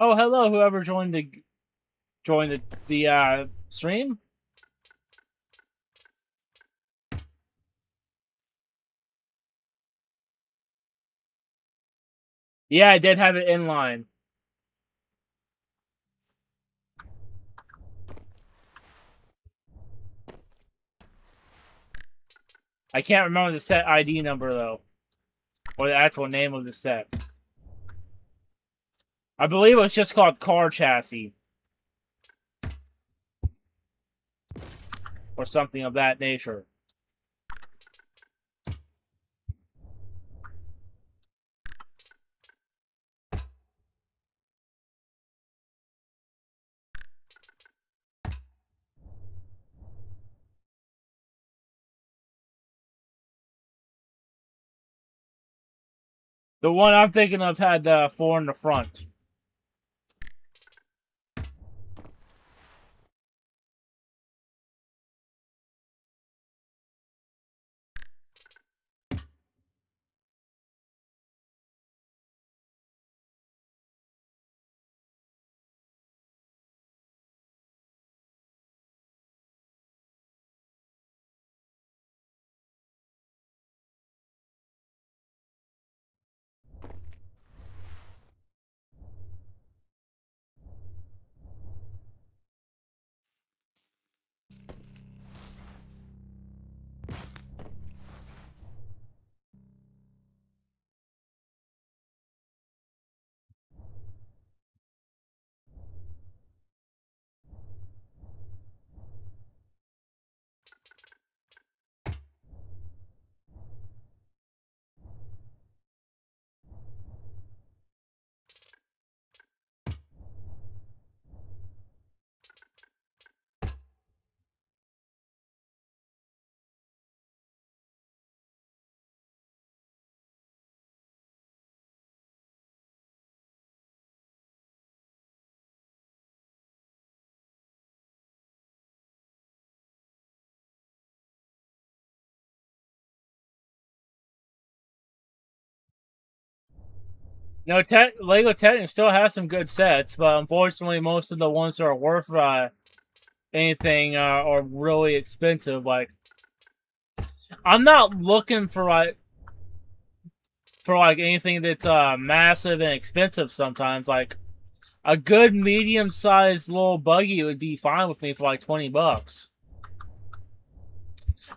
Oh, hello, whoever joined the stream. Yeah, I did have it in line. I can't remember the set ID number though, or the actual name of the set. I believe it was just called Car Chassis, or something of that nature. The one I'm thinking of had 4 in the front. No, Lego Technic still has some good sets, but unfortunately, most of the ones that are worth anything are really expensive. Like, I'm not looking for anything that's massive and expensive. Sometimes, like a good medium-sized little buggy would be fine with me for like $20.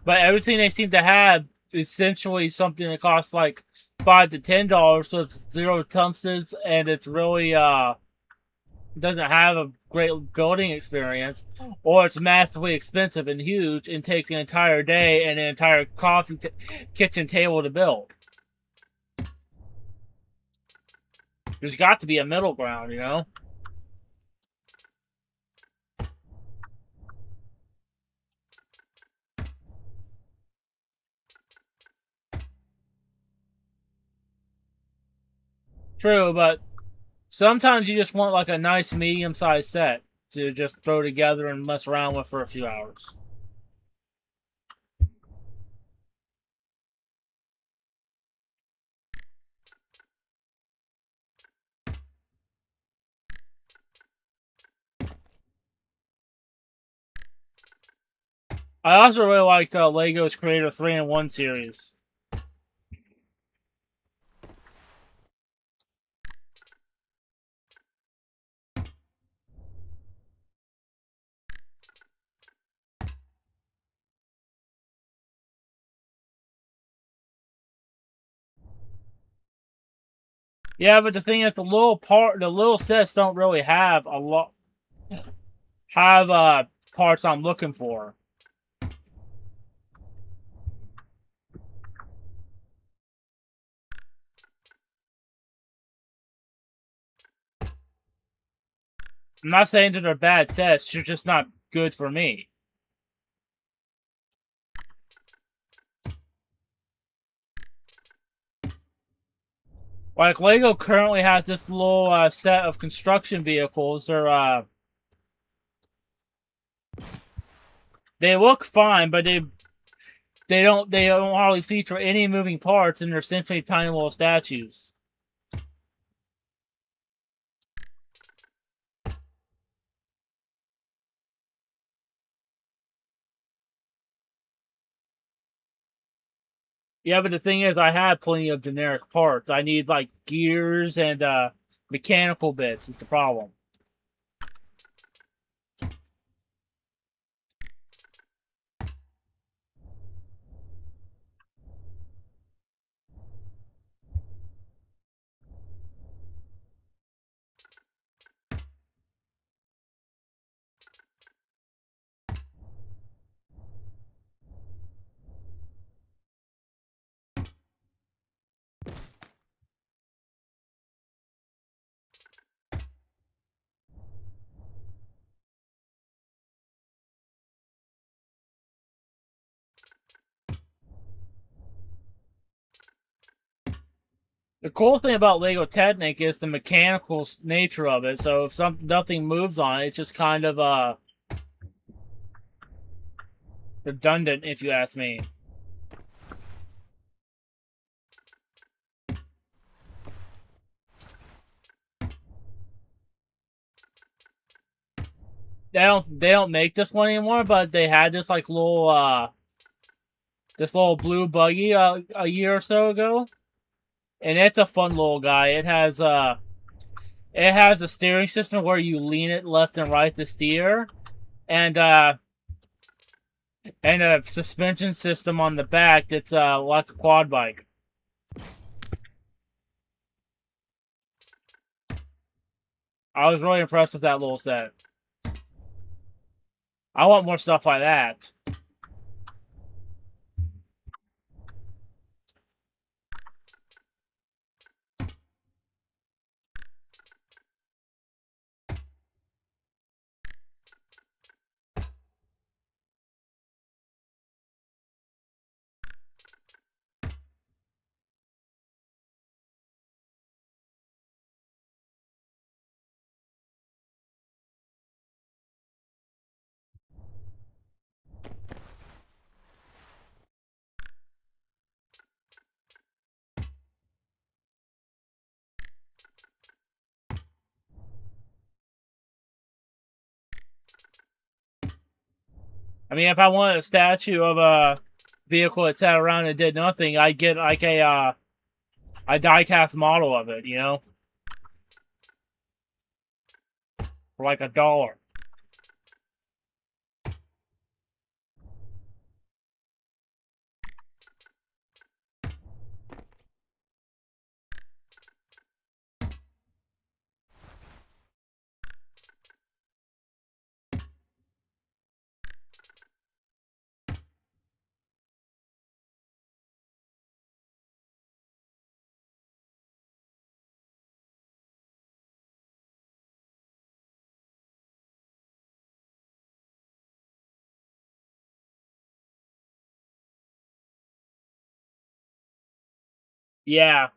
But everything they seem to have is essentially something that costs like $5 to $10, so it's zero tungstens, and it's really doesn't have a great building experience, or it's massively expensive and huge and takes an entire day and an entire kitchen table to build. There's got to be a middle ground, you know? True, but sometimes you just want like a nice medium-sized set to just throw together and mess around with for a few hours. I also really liked Lego's Creator 3-in-1 series. Yeah, but the thing is, the little sets don't really have a lot, have parts I'm looking for. I'm not saying that they're bad sets, they're just not good for me. Like Lego currently has this little set of construction vehicles. They look fine, but they don't hardly feature any moving parts, and they're simply tiny little statues. Yeah, but the thing is, I have plenty of generic parts. I need like gears and mechanical bits. Is the problem. The cool thing about Lego Technic is the mechanical nature of it. So if nothing moves on it, it's just kind of redundant, if you ask me. They don't make this one anymore, but they had this like little blue buggy a year or so ago, and it's a fun little guy. It has a steering system where you lean it left and right to steer, and a suspension system on the back that's like a quad bike. I was really impressed with that little set. I want more stuff like that. I mean, if I wanted a statue of a vehicle that sat around and did nothing, I'd get like a die-cast model of it, you know? For like $1. Yeah.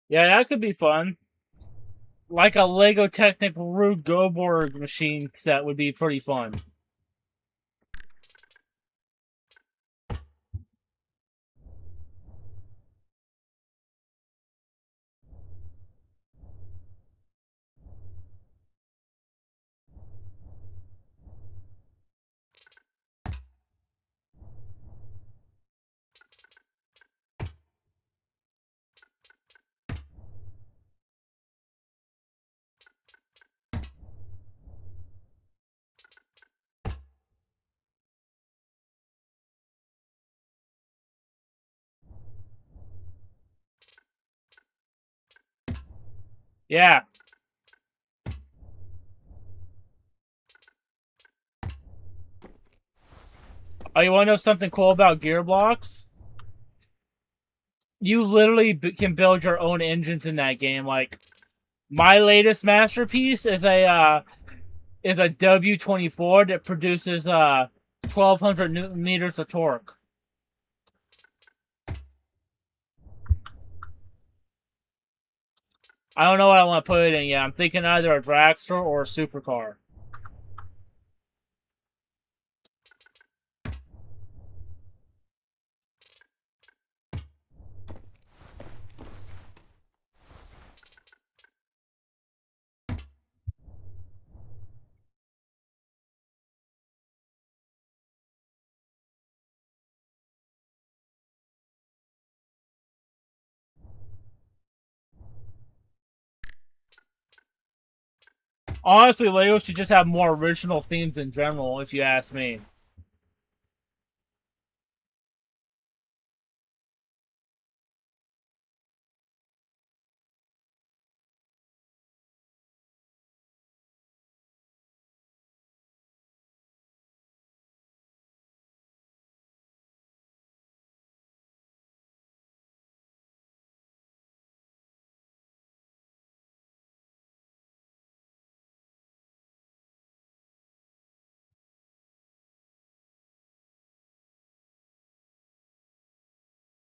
Yeah, that could be fun. Like a Lego Technic Rube Goldberg machine set would be pretty fun. Yeah. Oh, you want to know something cool about Gearbox? You literally can build your own engines in that game. Like, my latest masterpiece is a W24 that produces 1,200 newton meters of torque. I don't know what I want to put it in yet. I'm thinking either a dragster or a supercar. Honestly, Lego should just have more original themes in general, if you ask me.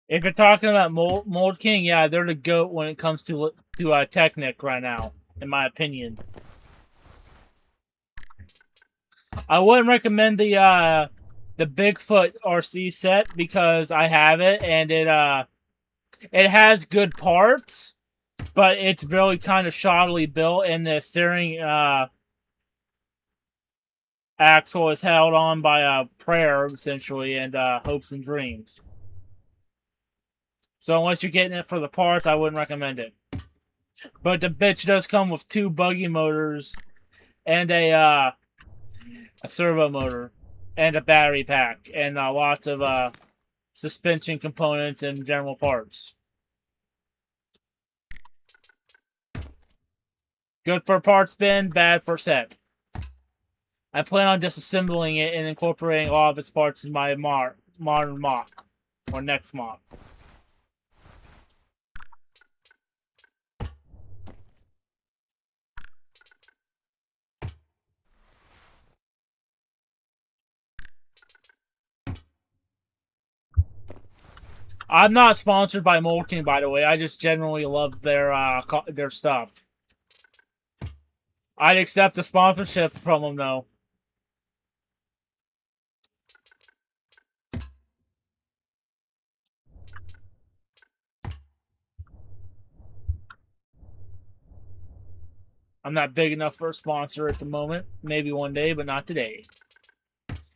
If you're talking about Mold King, yeah, they're the GOAT when it comes to Technic right now, in my opinion. I wouldn't recommend the Bigfoot RC set because I have it and it has good parts, but it's really kind of shoddily built, and the steering axle is held on by a prayer essentially and hopes and dreams. So unless you're getting it for the parts, I wouldn't recommend it. But the bitch does come with 2 buggy motors and a servo motor and a battery pack and lots of suspension components and general parts. Good for parts bin, bad for set. I plan on disassembling it and incorporating all of its parts in my modern mock or next mock. I'm not sponsored by Mold King, by the way. I just generally love their stuff. I'd accept the sponsorship from them, though. I'm not big enough for a sponsor at the moment. Maybe one day, but not today.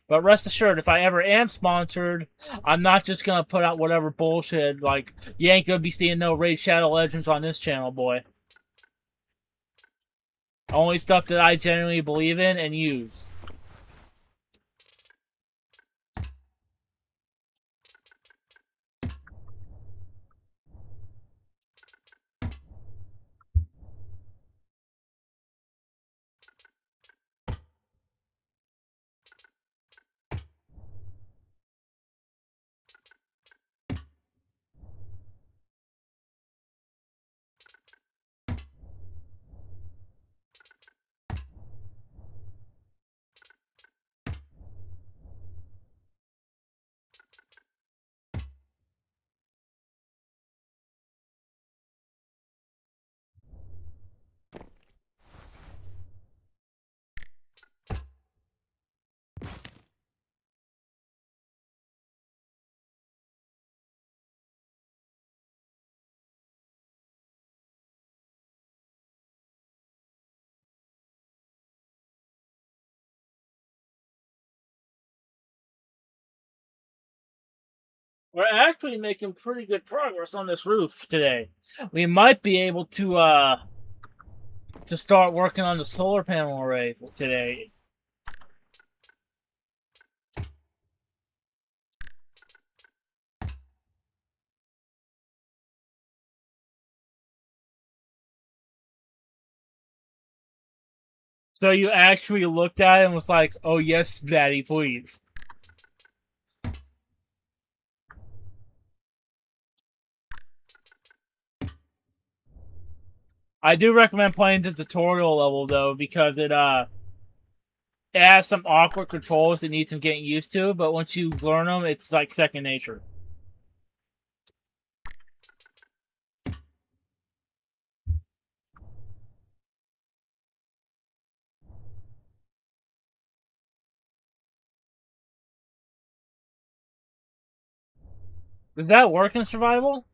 But rest assured, if I ever am sponsored, I'm not just gonna put out whatever bullshit. Like, you ain't gonna be seeing no Raid Shadow Legends on this channel, boy. Only stuff that I genuinely believe in and use. We're actually making pretty good progress on this roof today. We might be able to start working on the solar panel array today. So you actually looked at it and was like, "Oh yes, Daddy, please." I do recommend playing the tutorial level though, because it has some awkward controls that need some getting used to, but once you learn them, it's like second nature. Does that work in survival?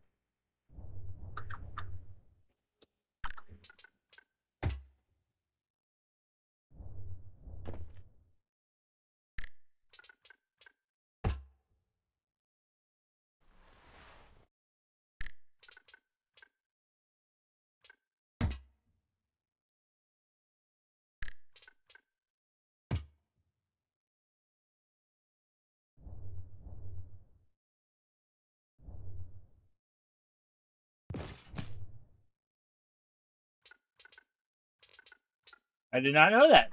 I did not know that.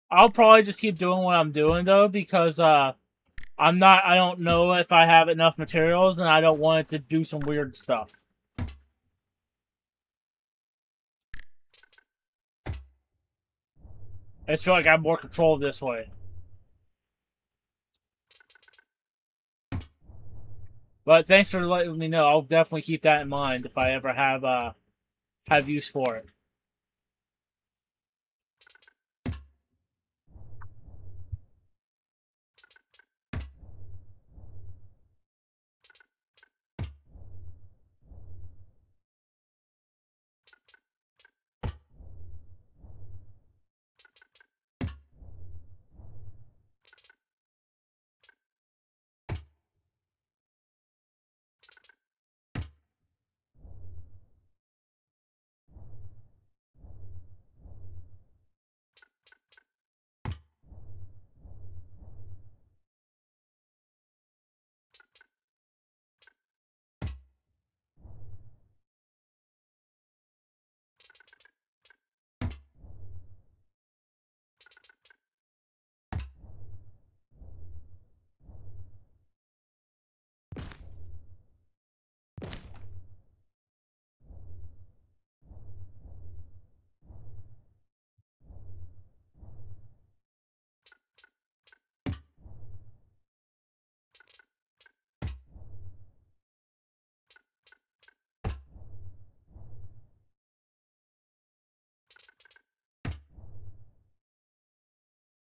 I'll probably just keep doing what I'm doing though, because I don't know if I have enough materials, and I don't want it to do some weird stuff. I just feel like I have more control this way. But thanks for letting me know. I'll definitely keep that in mind if I ever have use for it.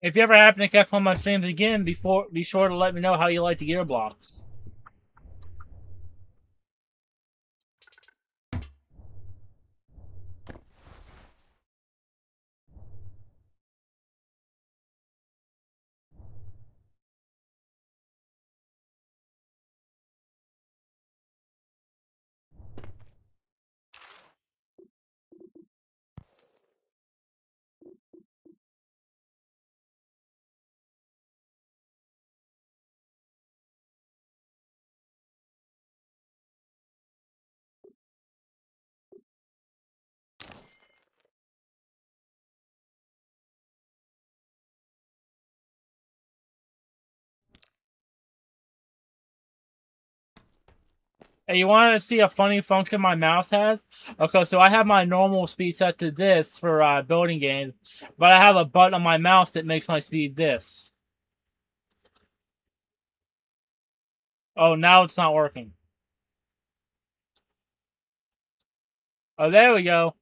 If you ever happen to catch one of my streams again, be sure to let me know how you like the gearbox. Hey, you want to see a funny function my mouse has? Okay, so I have my normal speed set to this for building games, but I have a button on my mouse that makes my speed this. Oh, now it's not working. Oh, there we go.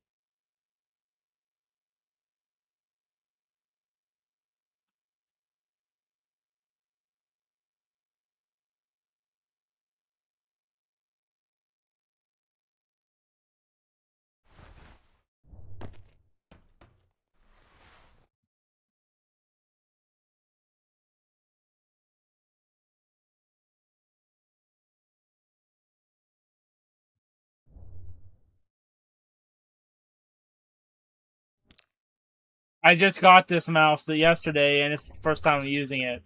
I just got this mouse yesterday, and it's the first time I'm using it.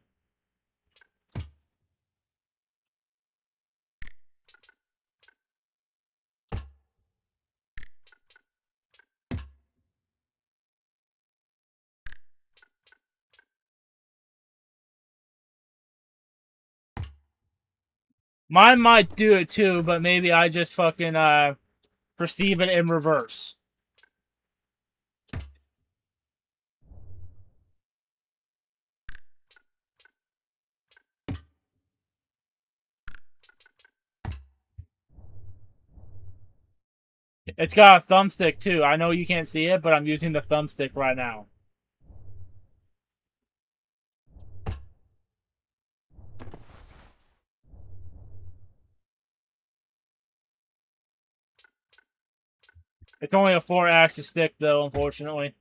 Mine might do it too, but maybe I just fucking perceive it in reverse. It's got a thumbstick too. I know you can't see it, but I'm using the thumbstick right now. It's only a 4-axis stick though, unfortunately.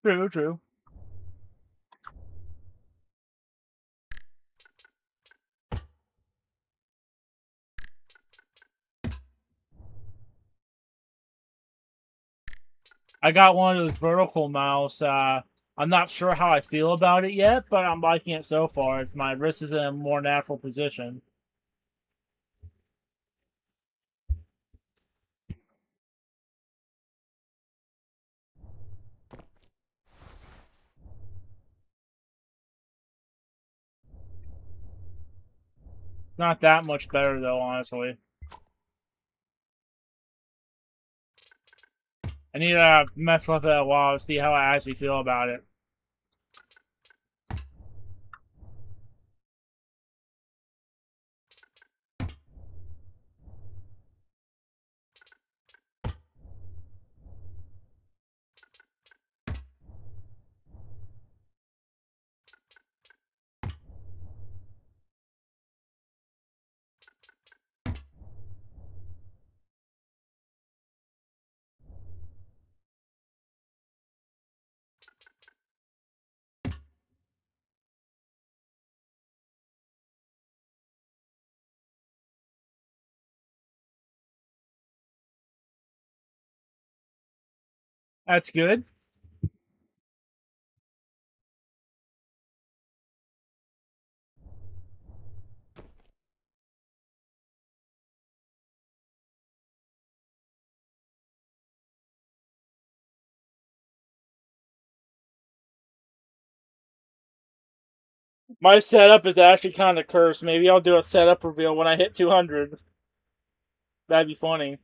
True, true. I got one of those vertical mouse. I'm not sure how I feel about it yet, but I'm liking it so far. It's my wrist is in a more natural position. It's not that much better though, honestly. I need to mess with it a while to see how I actually feel about it. That's good. My setup is actually kind of cursed. Maybe I'll do a setup reveal when I hit 200. That'd be funny.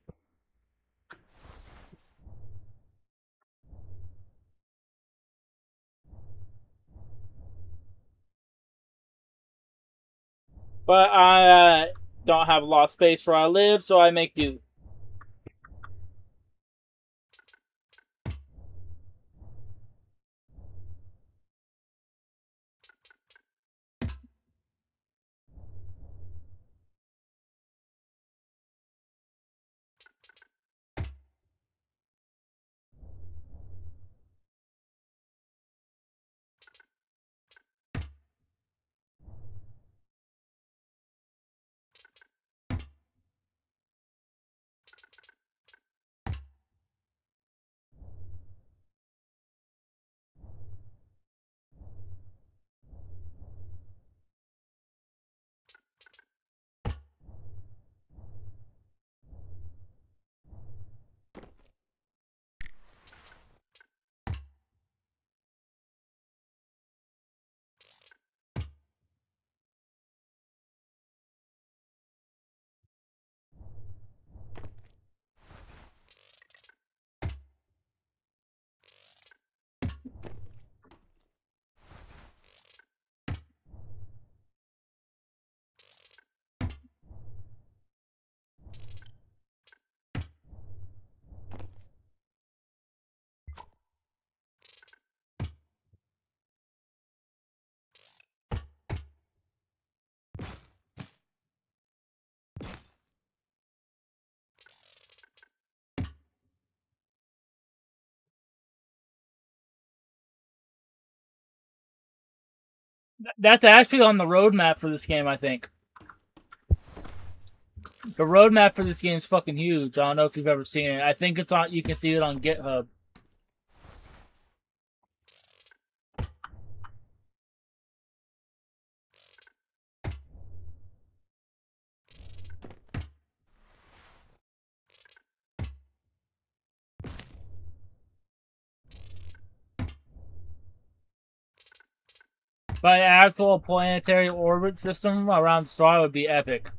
But I don't have a lot of space where I live, so I make do. That's actually on the roadmap for this game, I think. The roadmap for this game is fucking huge. I don't know if you've ever seen it. I think it's on. You can see it on GitHub. But an actual planetary orbit system around the star would be epic.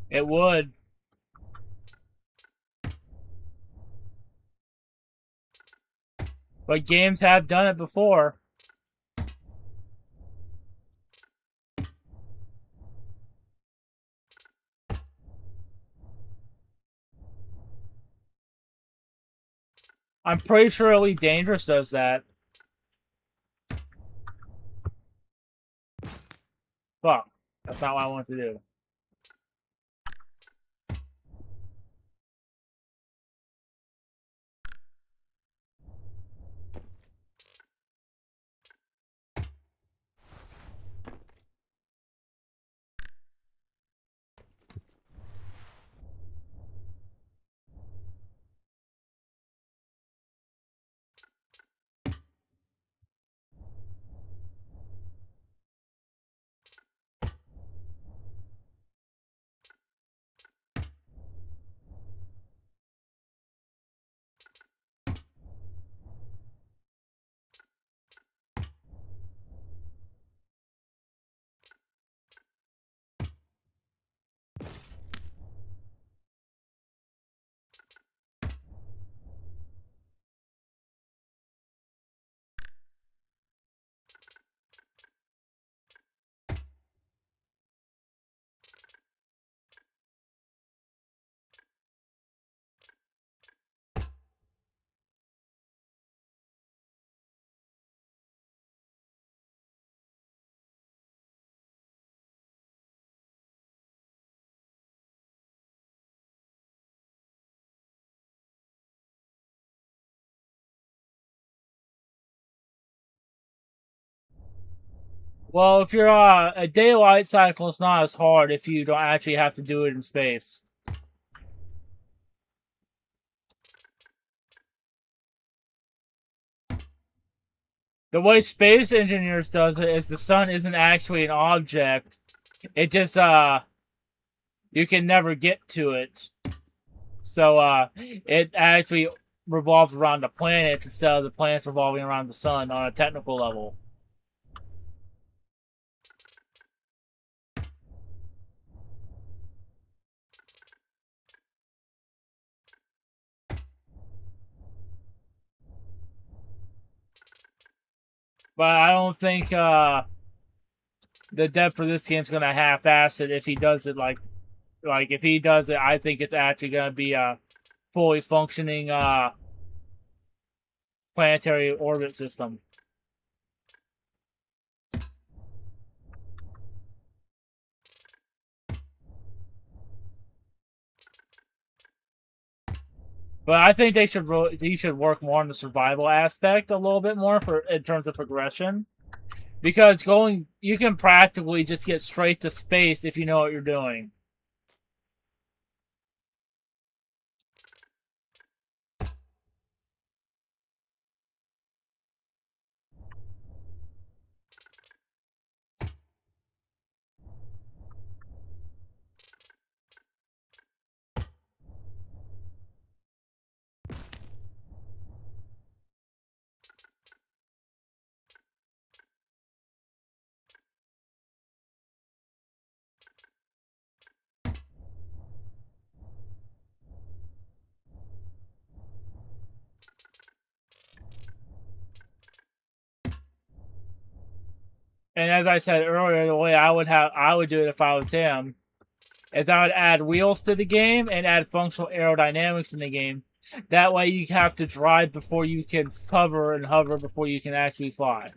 It would. But games have done it before. I'm pretty sure Elite Dangerous does that. fuck. That's not what I want to do. Well, if you're a daylight cycle, it's not as hard if you don't actually have to do it in space. The way Space Engineers does it is the sun isn't actually an object. It just you can never get to it. So it actually revolves around the planets instead of the planets revolving around the sun on a technical level. But I don't think the dev for this game's gonna half-ass it if he does it like if he does it. I think it's actually gonna be a fully functioning planetary orbit system. But I think they should work more on the survival aspect a little bit more in terms of progression, because you can practically just get straight to space if you know what you're doing. And as I said earlier, the way I would do it if I was him, is I would add wheels to the game and add functional aerodynamics in the game. That way you have to drive before you can hover, and hover before you can actually fly.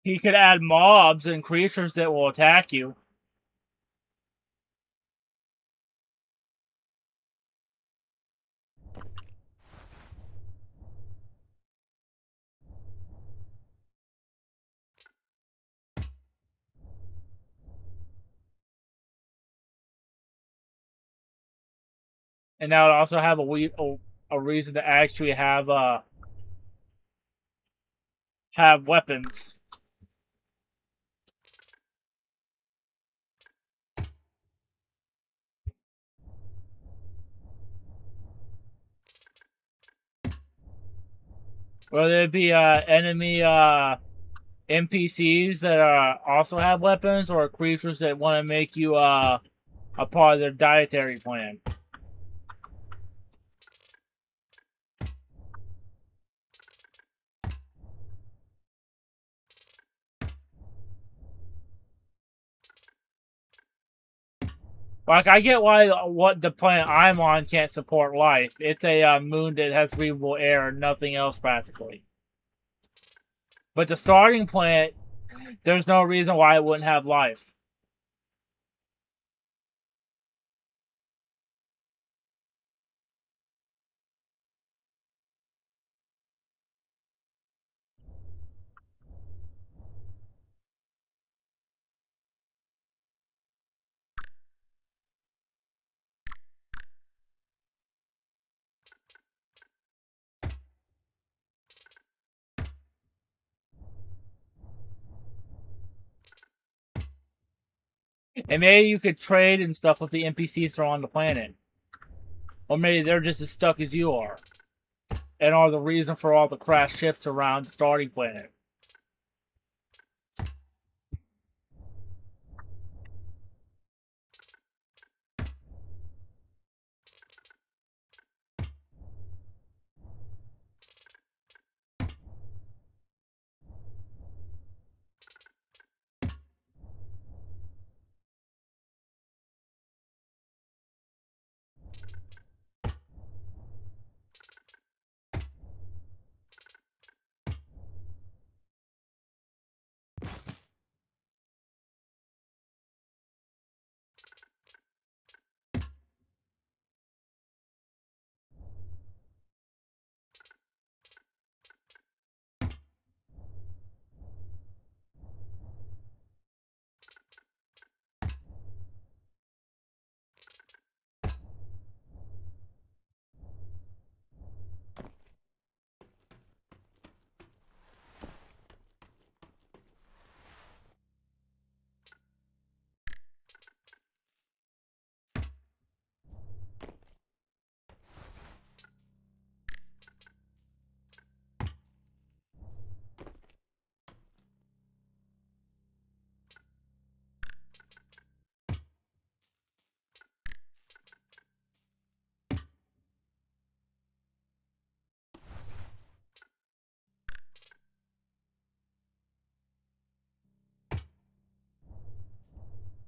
He could add mobs and creatures that will attack you. And that would also have a reason to actually have weapons. Whether it be enemy NPCs that also have weapons, or creatures that want to make you a part of their dietary plan. Like, I get why what the planet I'm on can't support life. It's a moon that has breathable air and nothing else practically. But the starting planet, there's no reason why it wouldn't have life. And maybe you could trade and stuff with the NPCs that are on the planet. Or maybe they're just as stuck as you are. And are the reason for all the crash ships around the starting planet.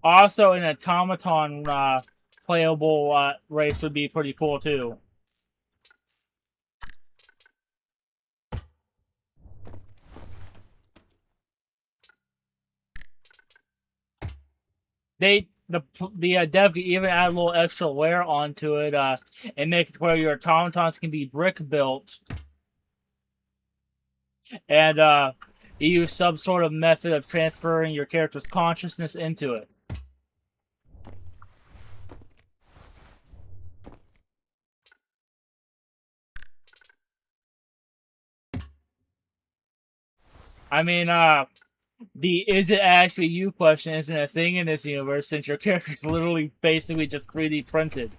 Also, an automaton playable race would be pretty cool too. The dev could even add a little extra layer onto it and make it where your automatons can be brick built, and you use some sort of method of transferring your character's consciousness into it. I mean, the is it actually you question isn't a thing in this universe, since your character's literally basically just 3D printed.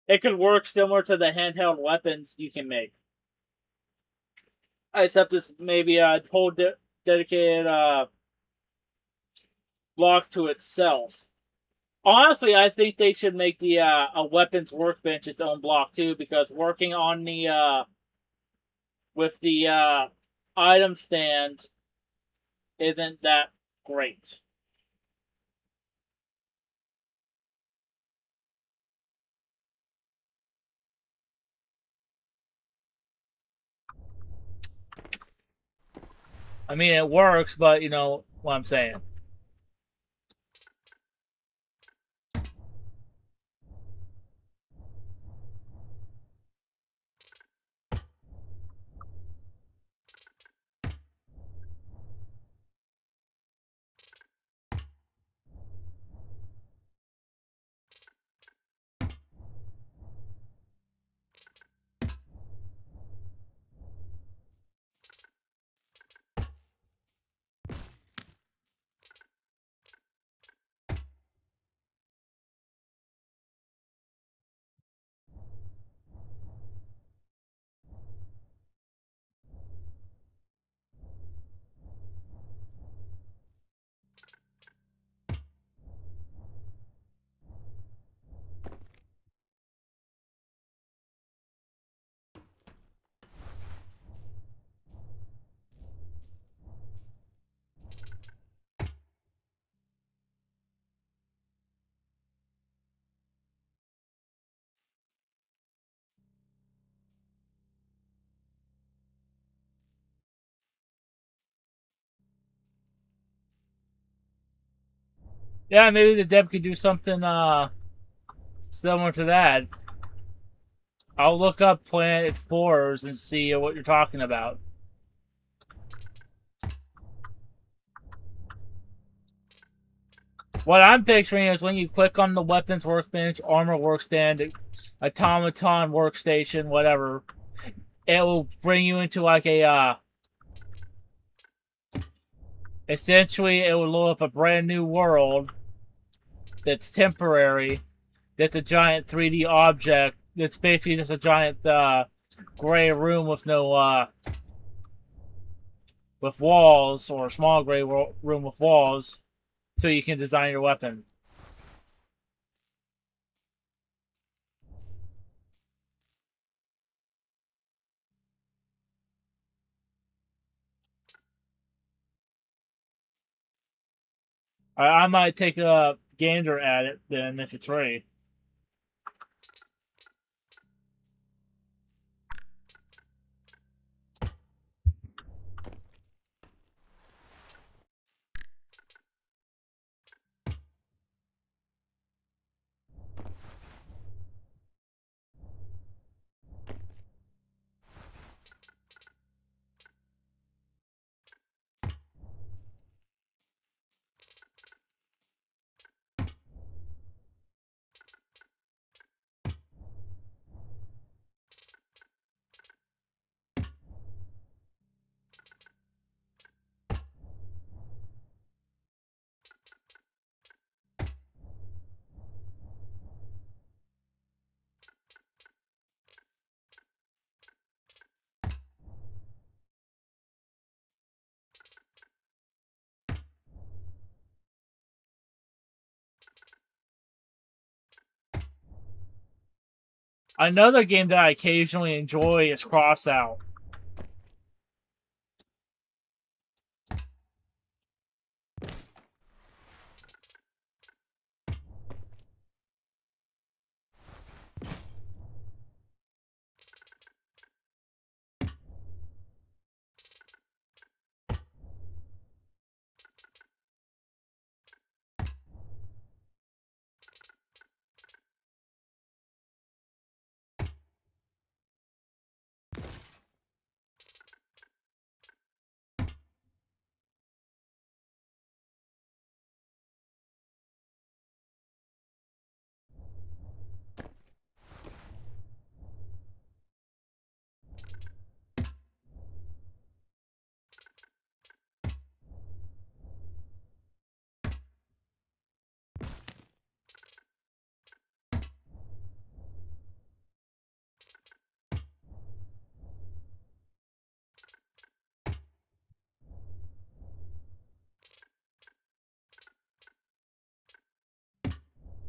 It could work similar to the handheld weapons you can make, except it's maybe a whole dedicated block to itself. Honestly, I think they should make the a weapons workbench its own block too, because working on the with the item stand isn't that great. I mean, it works, but you know what I'm saying. Yeah, maybe the dev could do something similar to that. I'll look up Planet Explorers and see what you're talking about. What I'm picturing is when you click on the weapons workbench, armor workstand, automaton workstation, whatever, it will bring you into like a essentially it will load up a brand new world that's temporary. That's a giant 3D object. It's basically just a giant gray room with no with walls, or a small gray room with walls, so you can design your weapon. I might take a gander at it then if it's ready. Another game that I occasionally enjoy is Crossout.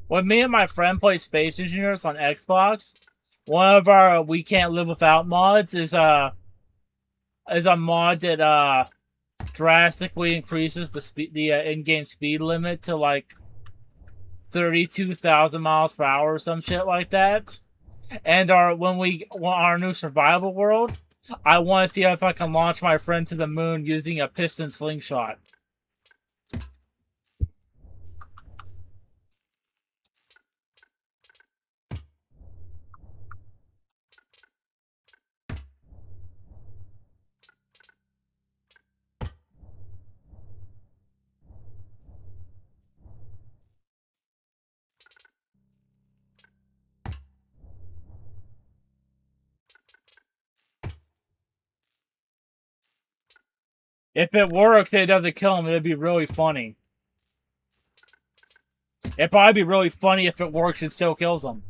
When me and my friend play Space Engineers on Xbox, one of our We Can't Live Without mods is a mod that drastically increases the in-game speed limit to like 32,000 miles per hour or some shit like that. And our new survival world, I want to see if I can launch my friend to the moon using a piston slingshot. If it works and it doesn't kill him, it'd be really funny. It'd probably be really funny if it works and still kills him.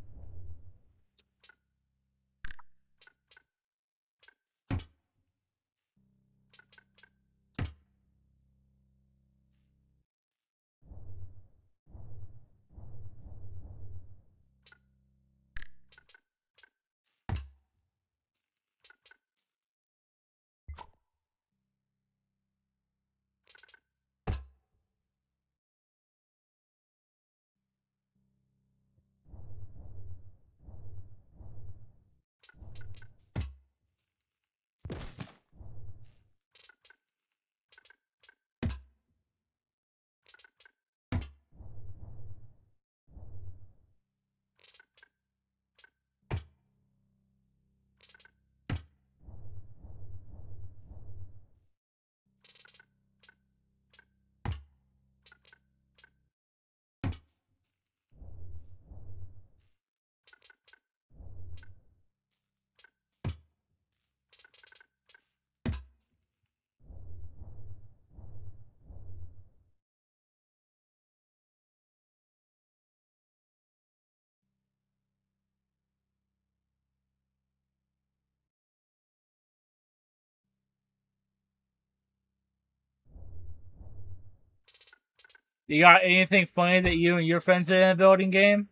You got anything funny that you and your friends did in a building game?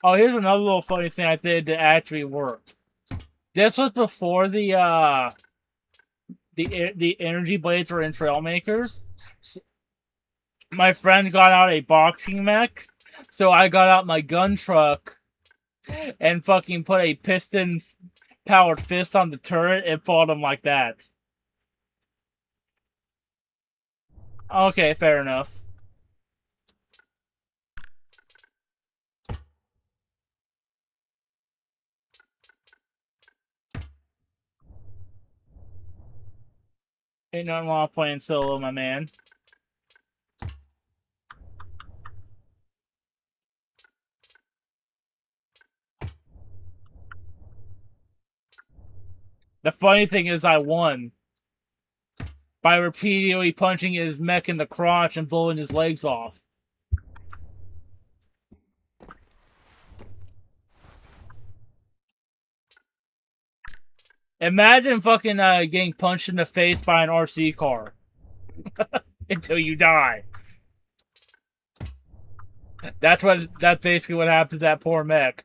Oh, here's another little funny thing I did that actually worked. This was before the energy blades were in Trailmakers. My friend got out a boxing mech, so I got out my gun truck and fucking put a piston powered fist on the turret and fought him like that. Okay, fair enough. Ain't nothing wrong with playing solo, my man. The funny thing is I won by repeatedly punching his mech in the crotch and blowing his legs off. Imagine fucking getting punched in the face by an RC car until you die. That's basically what happened to that poor mech.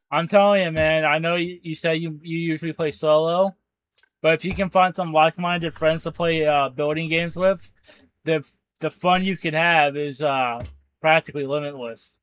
I'm telling you, man, I know you said you usually play solo, but if you can find some like-minded friends to play building games with, the fun you can have is practically limitless.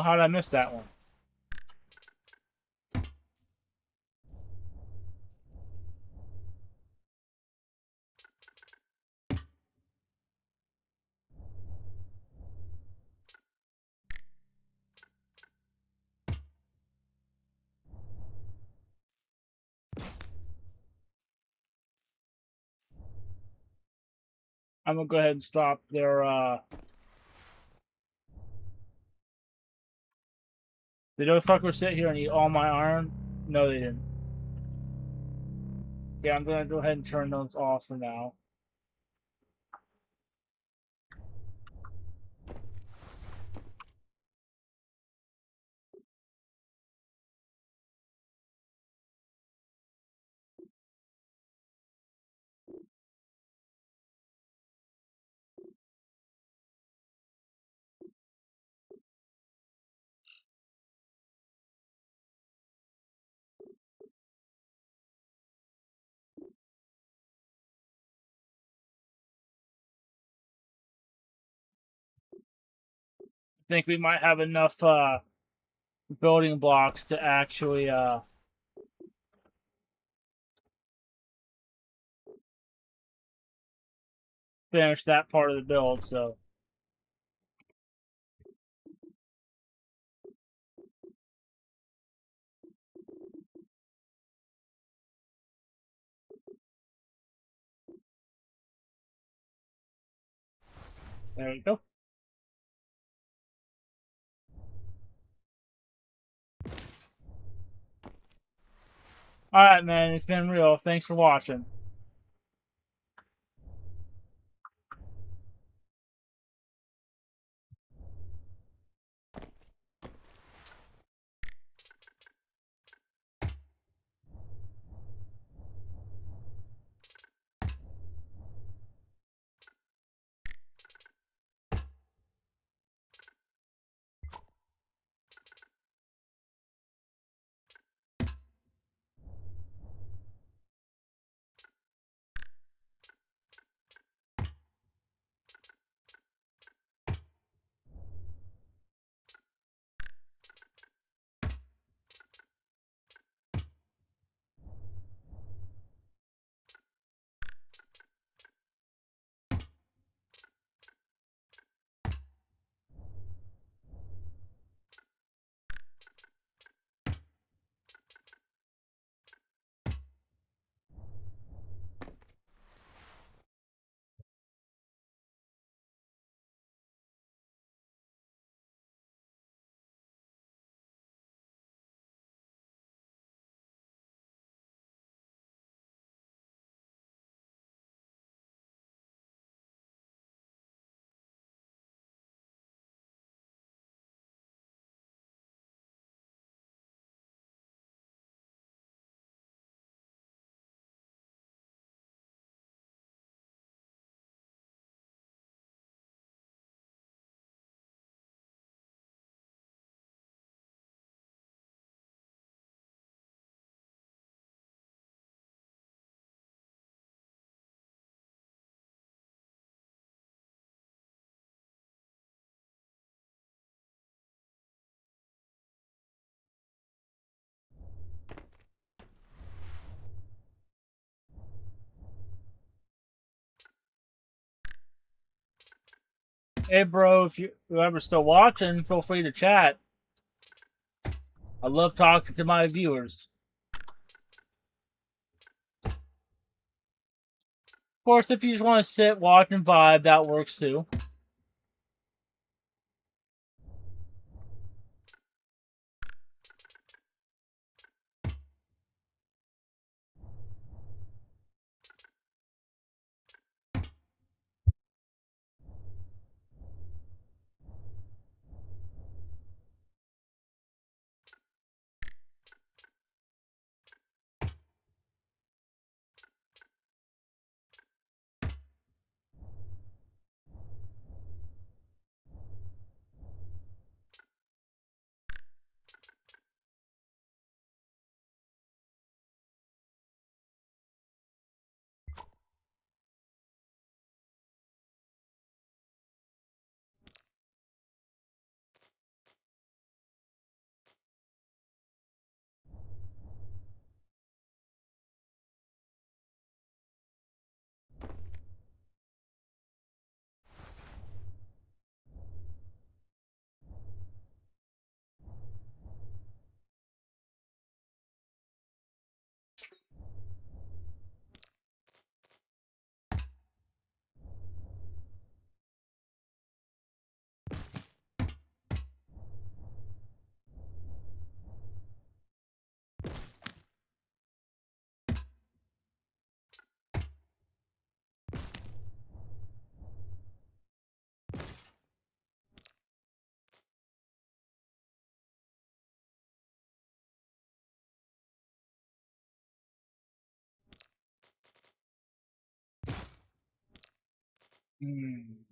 hell? How did I miss that one? I'm gonna go ahead and stop their, Did those fuckers sit here and eat all my iron? No, they didn't. Yeah, I'm gonna go ahead and turn those off for now. I think we might have enough, building blocks to actually, finish that part of the build, so. There you go. Alright, man, it's been real. Thanks for watching. Hey, bro, if whoever's still watching, feel free to chat. I love talking to my viewers. Of course, if you just want to sit, watch, and vibe, that works too. Hmm.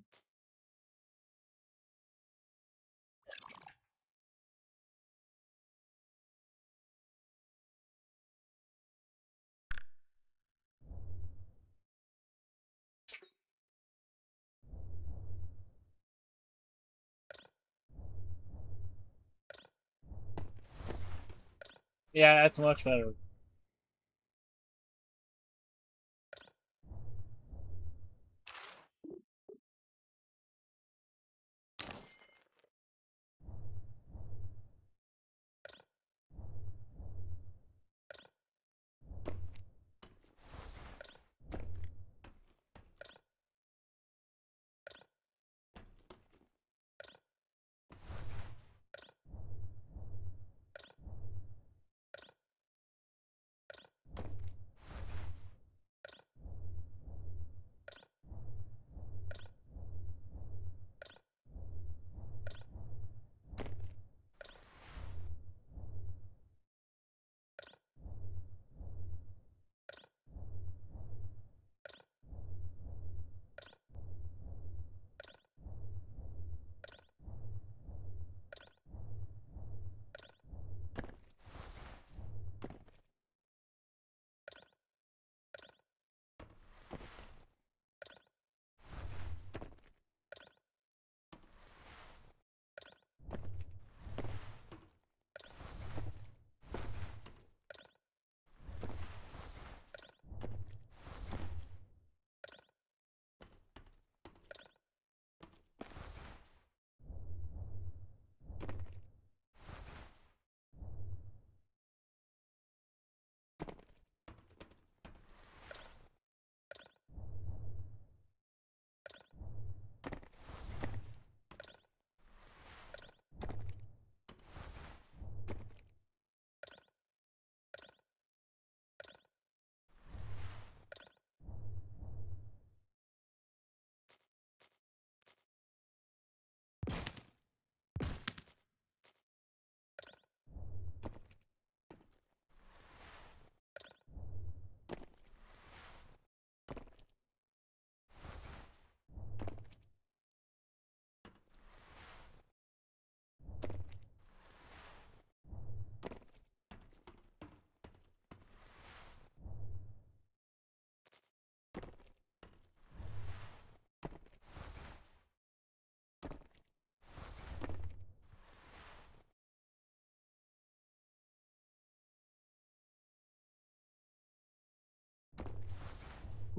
Yeah, that's much better.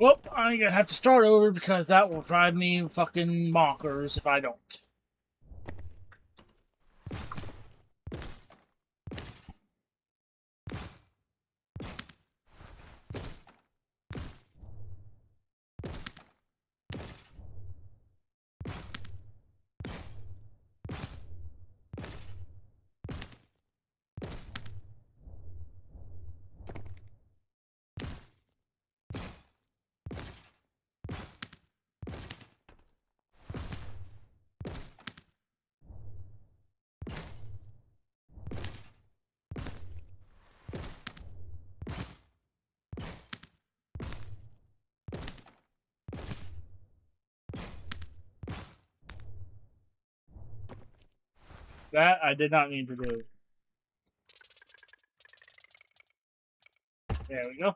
Well, I'm gonna have to start over because that will drive me fucking bonkers if I don't. That I did not mean to do. There we go.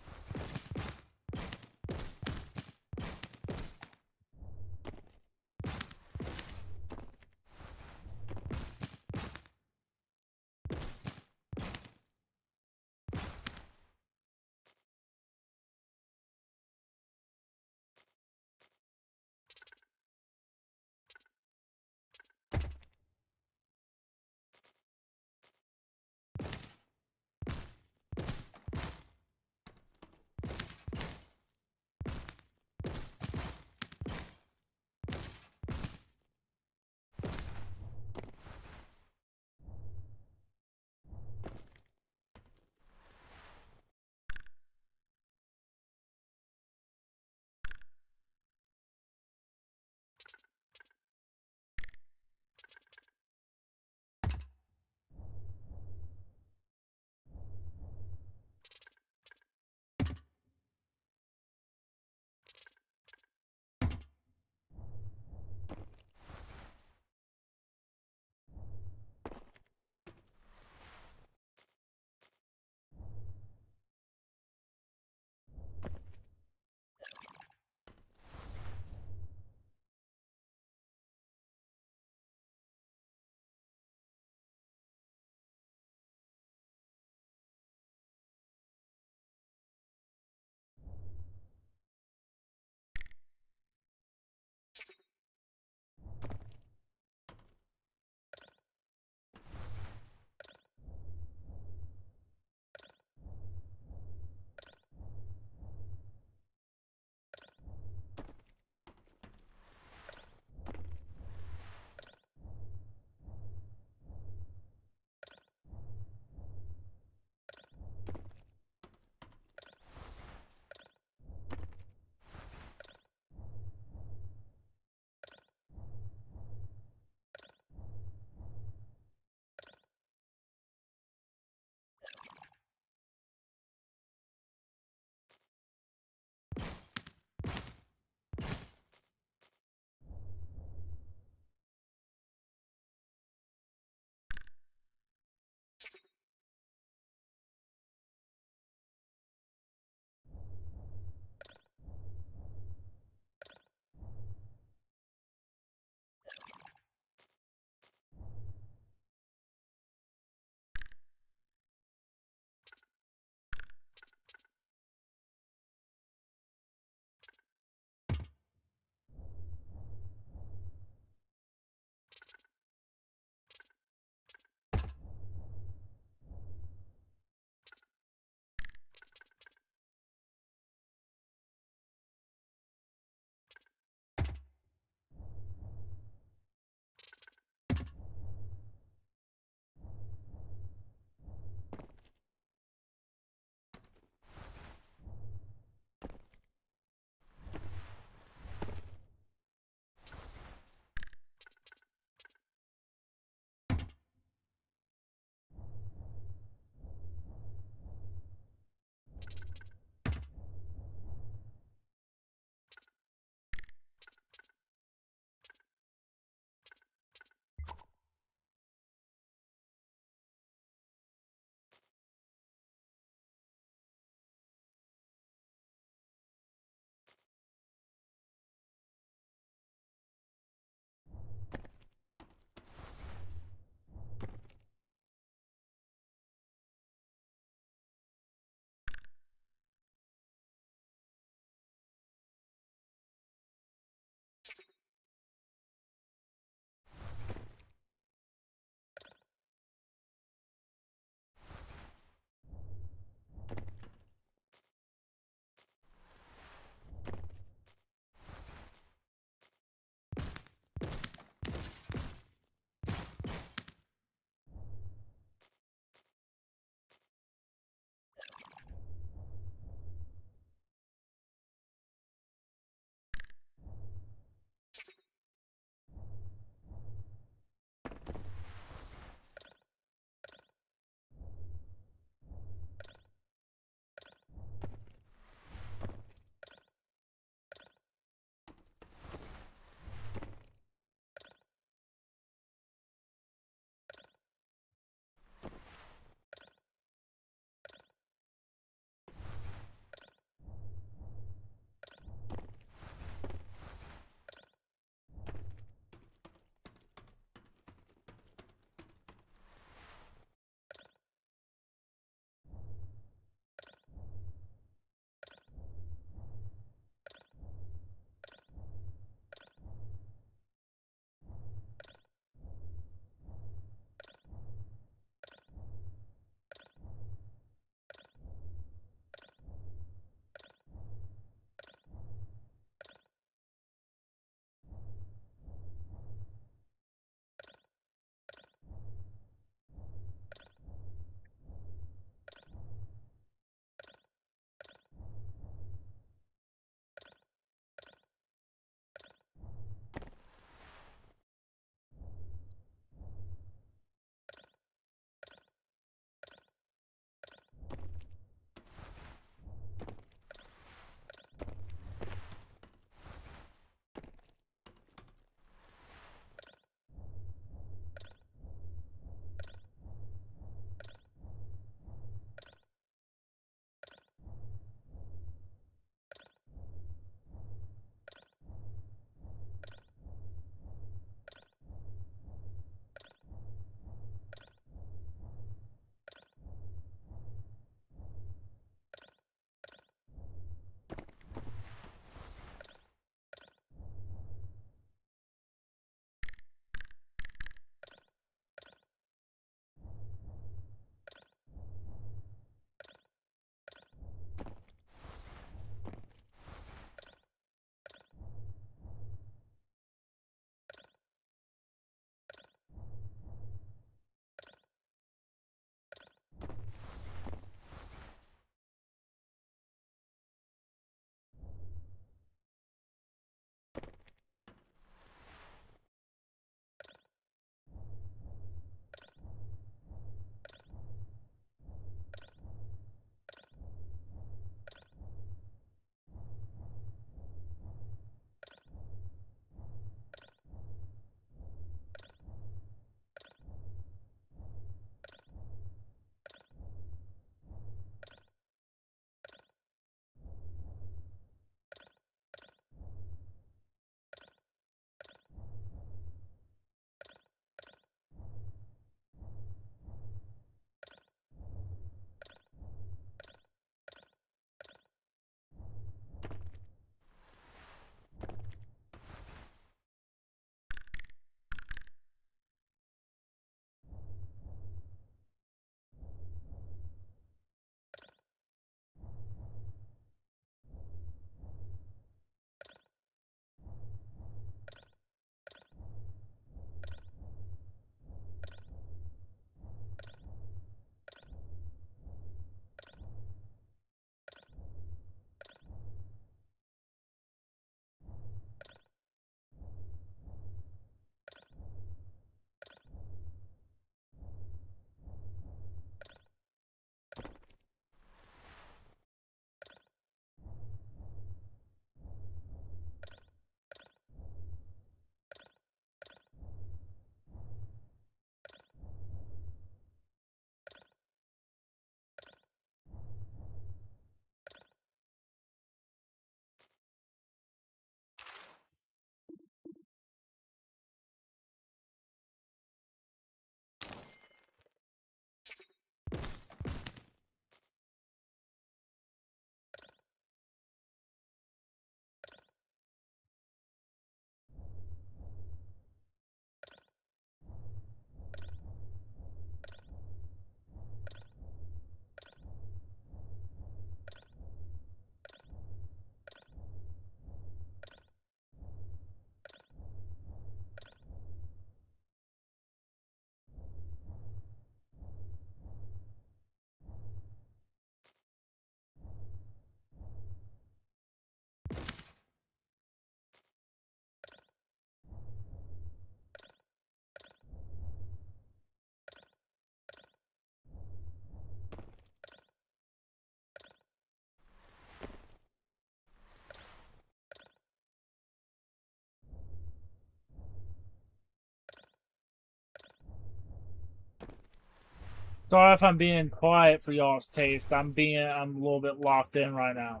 Sorry if I'm being quiet for y'all's taste. I'm a little bit locked in right now.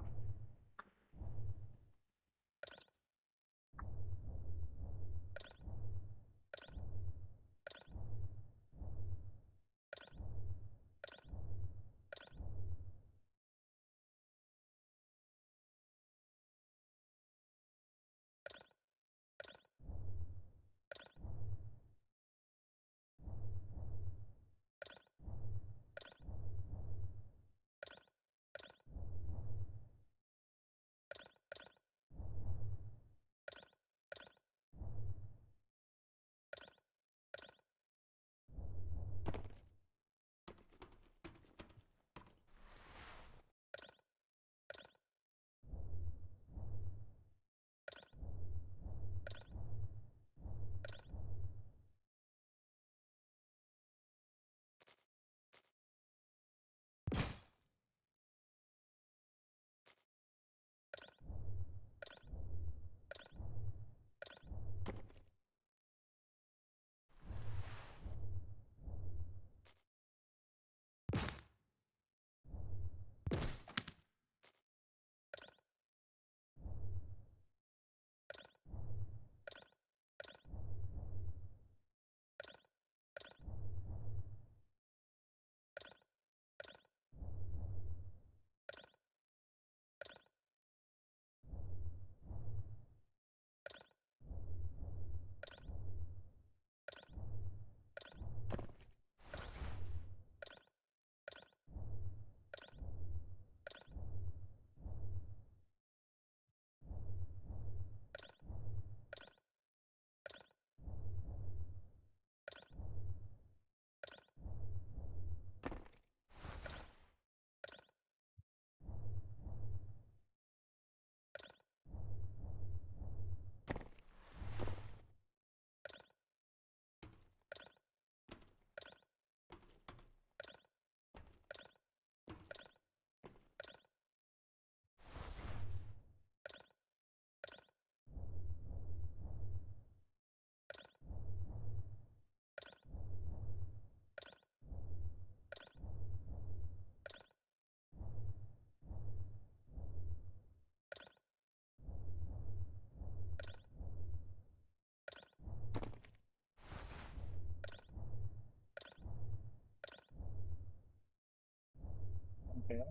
Okay.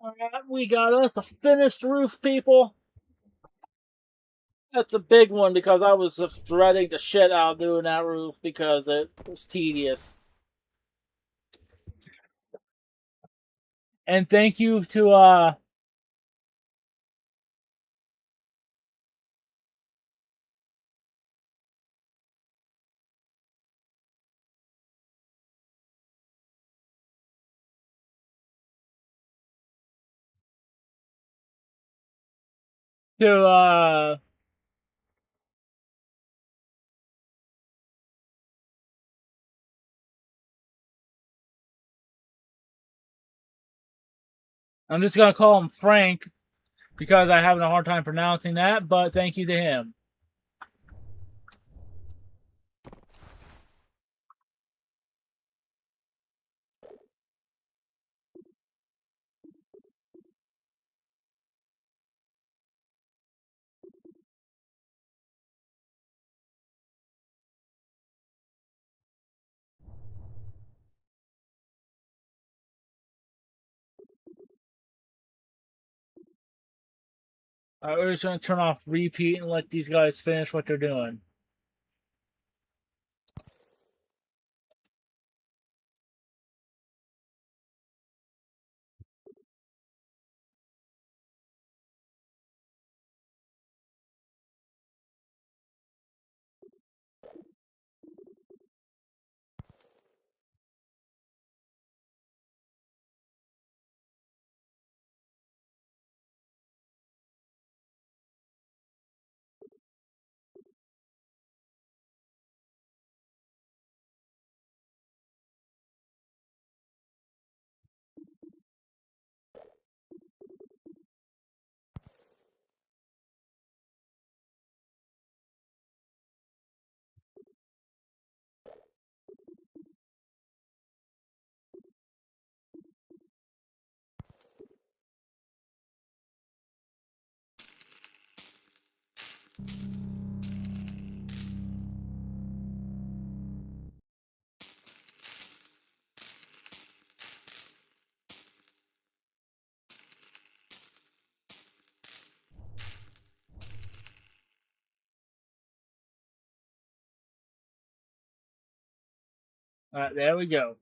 Alright, we got us a finished roof, people. That's a big one because I was dreading the shit out of doing that roof because it was tedious. And thank you to I'm just gonna call him Frank because I'm having a hard time pronouncing that, but thank you to him. We're just gonna turn off repeat and let these guys finish what they're doing. Alright, there we go.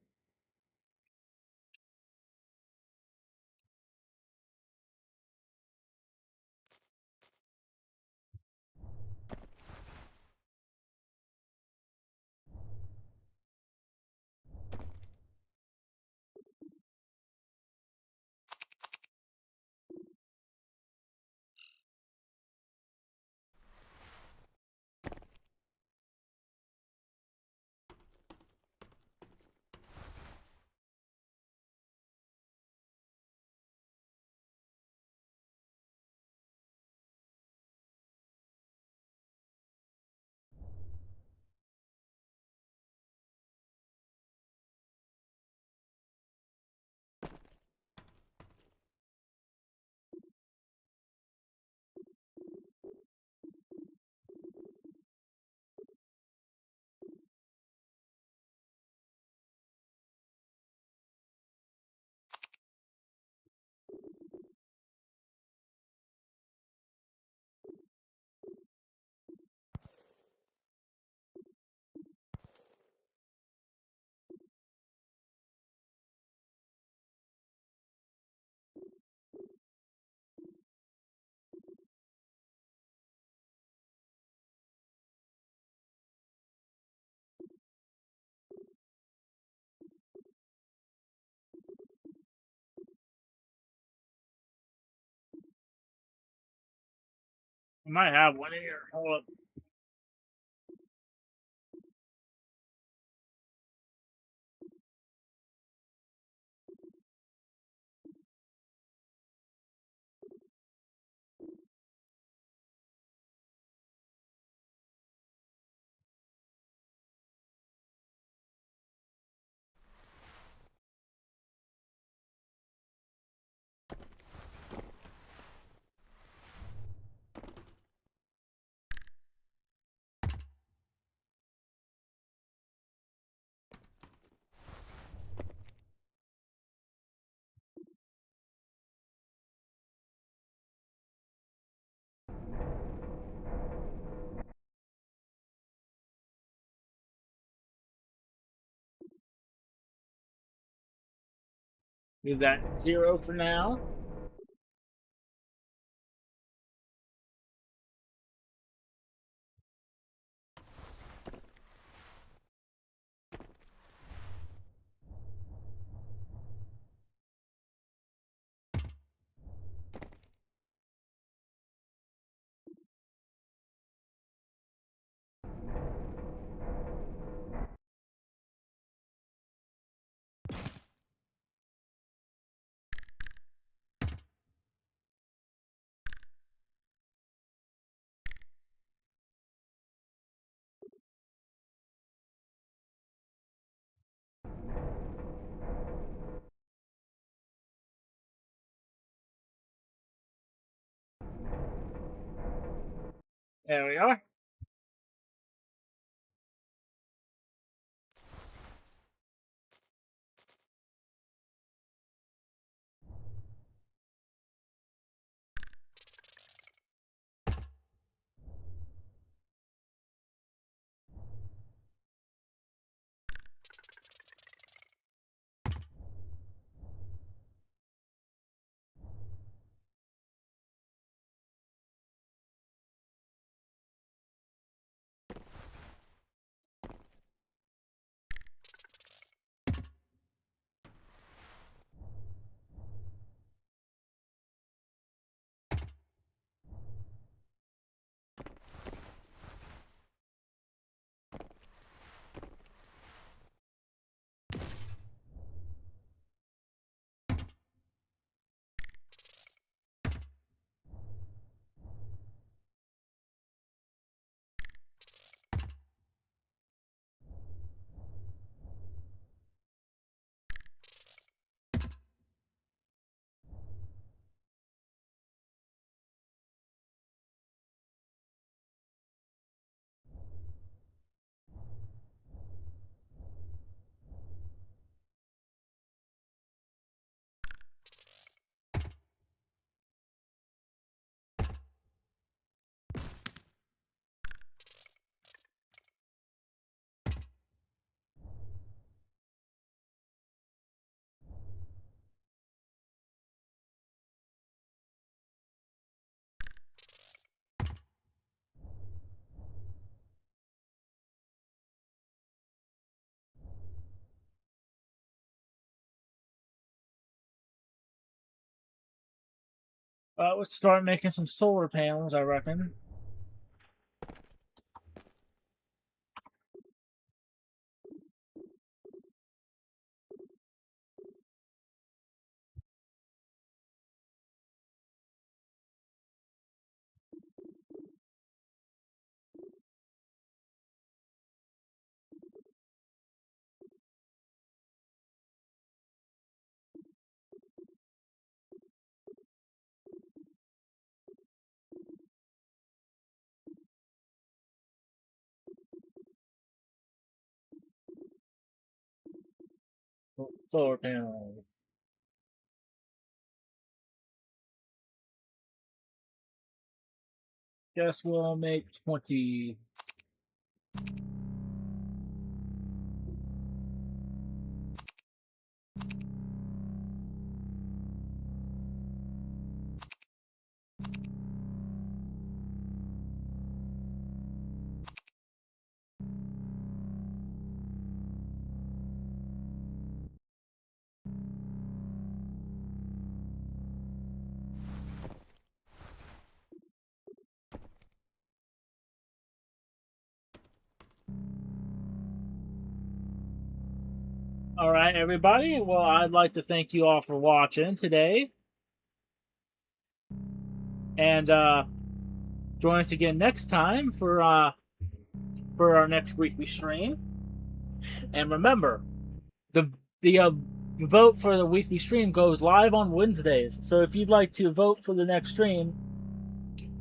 I might have one here. Hold up. Do that 0 for now. There we are. Let's start making some solar panels, I reckon. Solar panels. Guess we'll make 20. All right, everybody. Well, I'd like to thank you all for watching today. And join us again next time for our next weekly stream. And remember, the vote for the weekly stream goes live on Wednesdays. So if you'd like to vote for the next stream,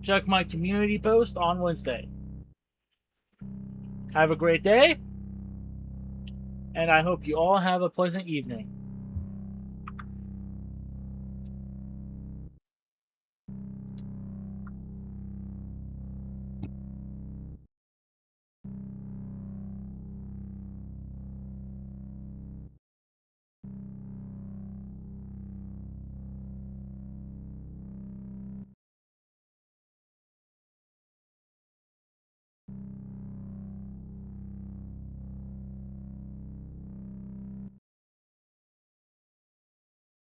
check my community post on Wednesday. Have a great day, and I hope you all have a pleasant evening.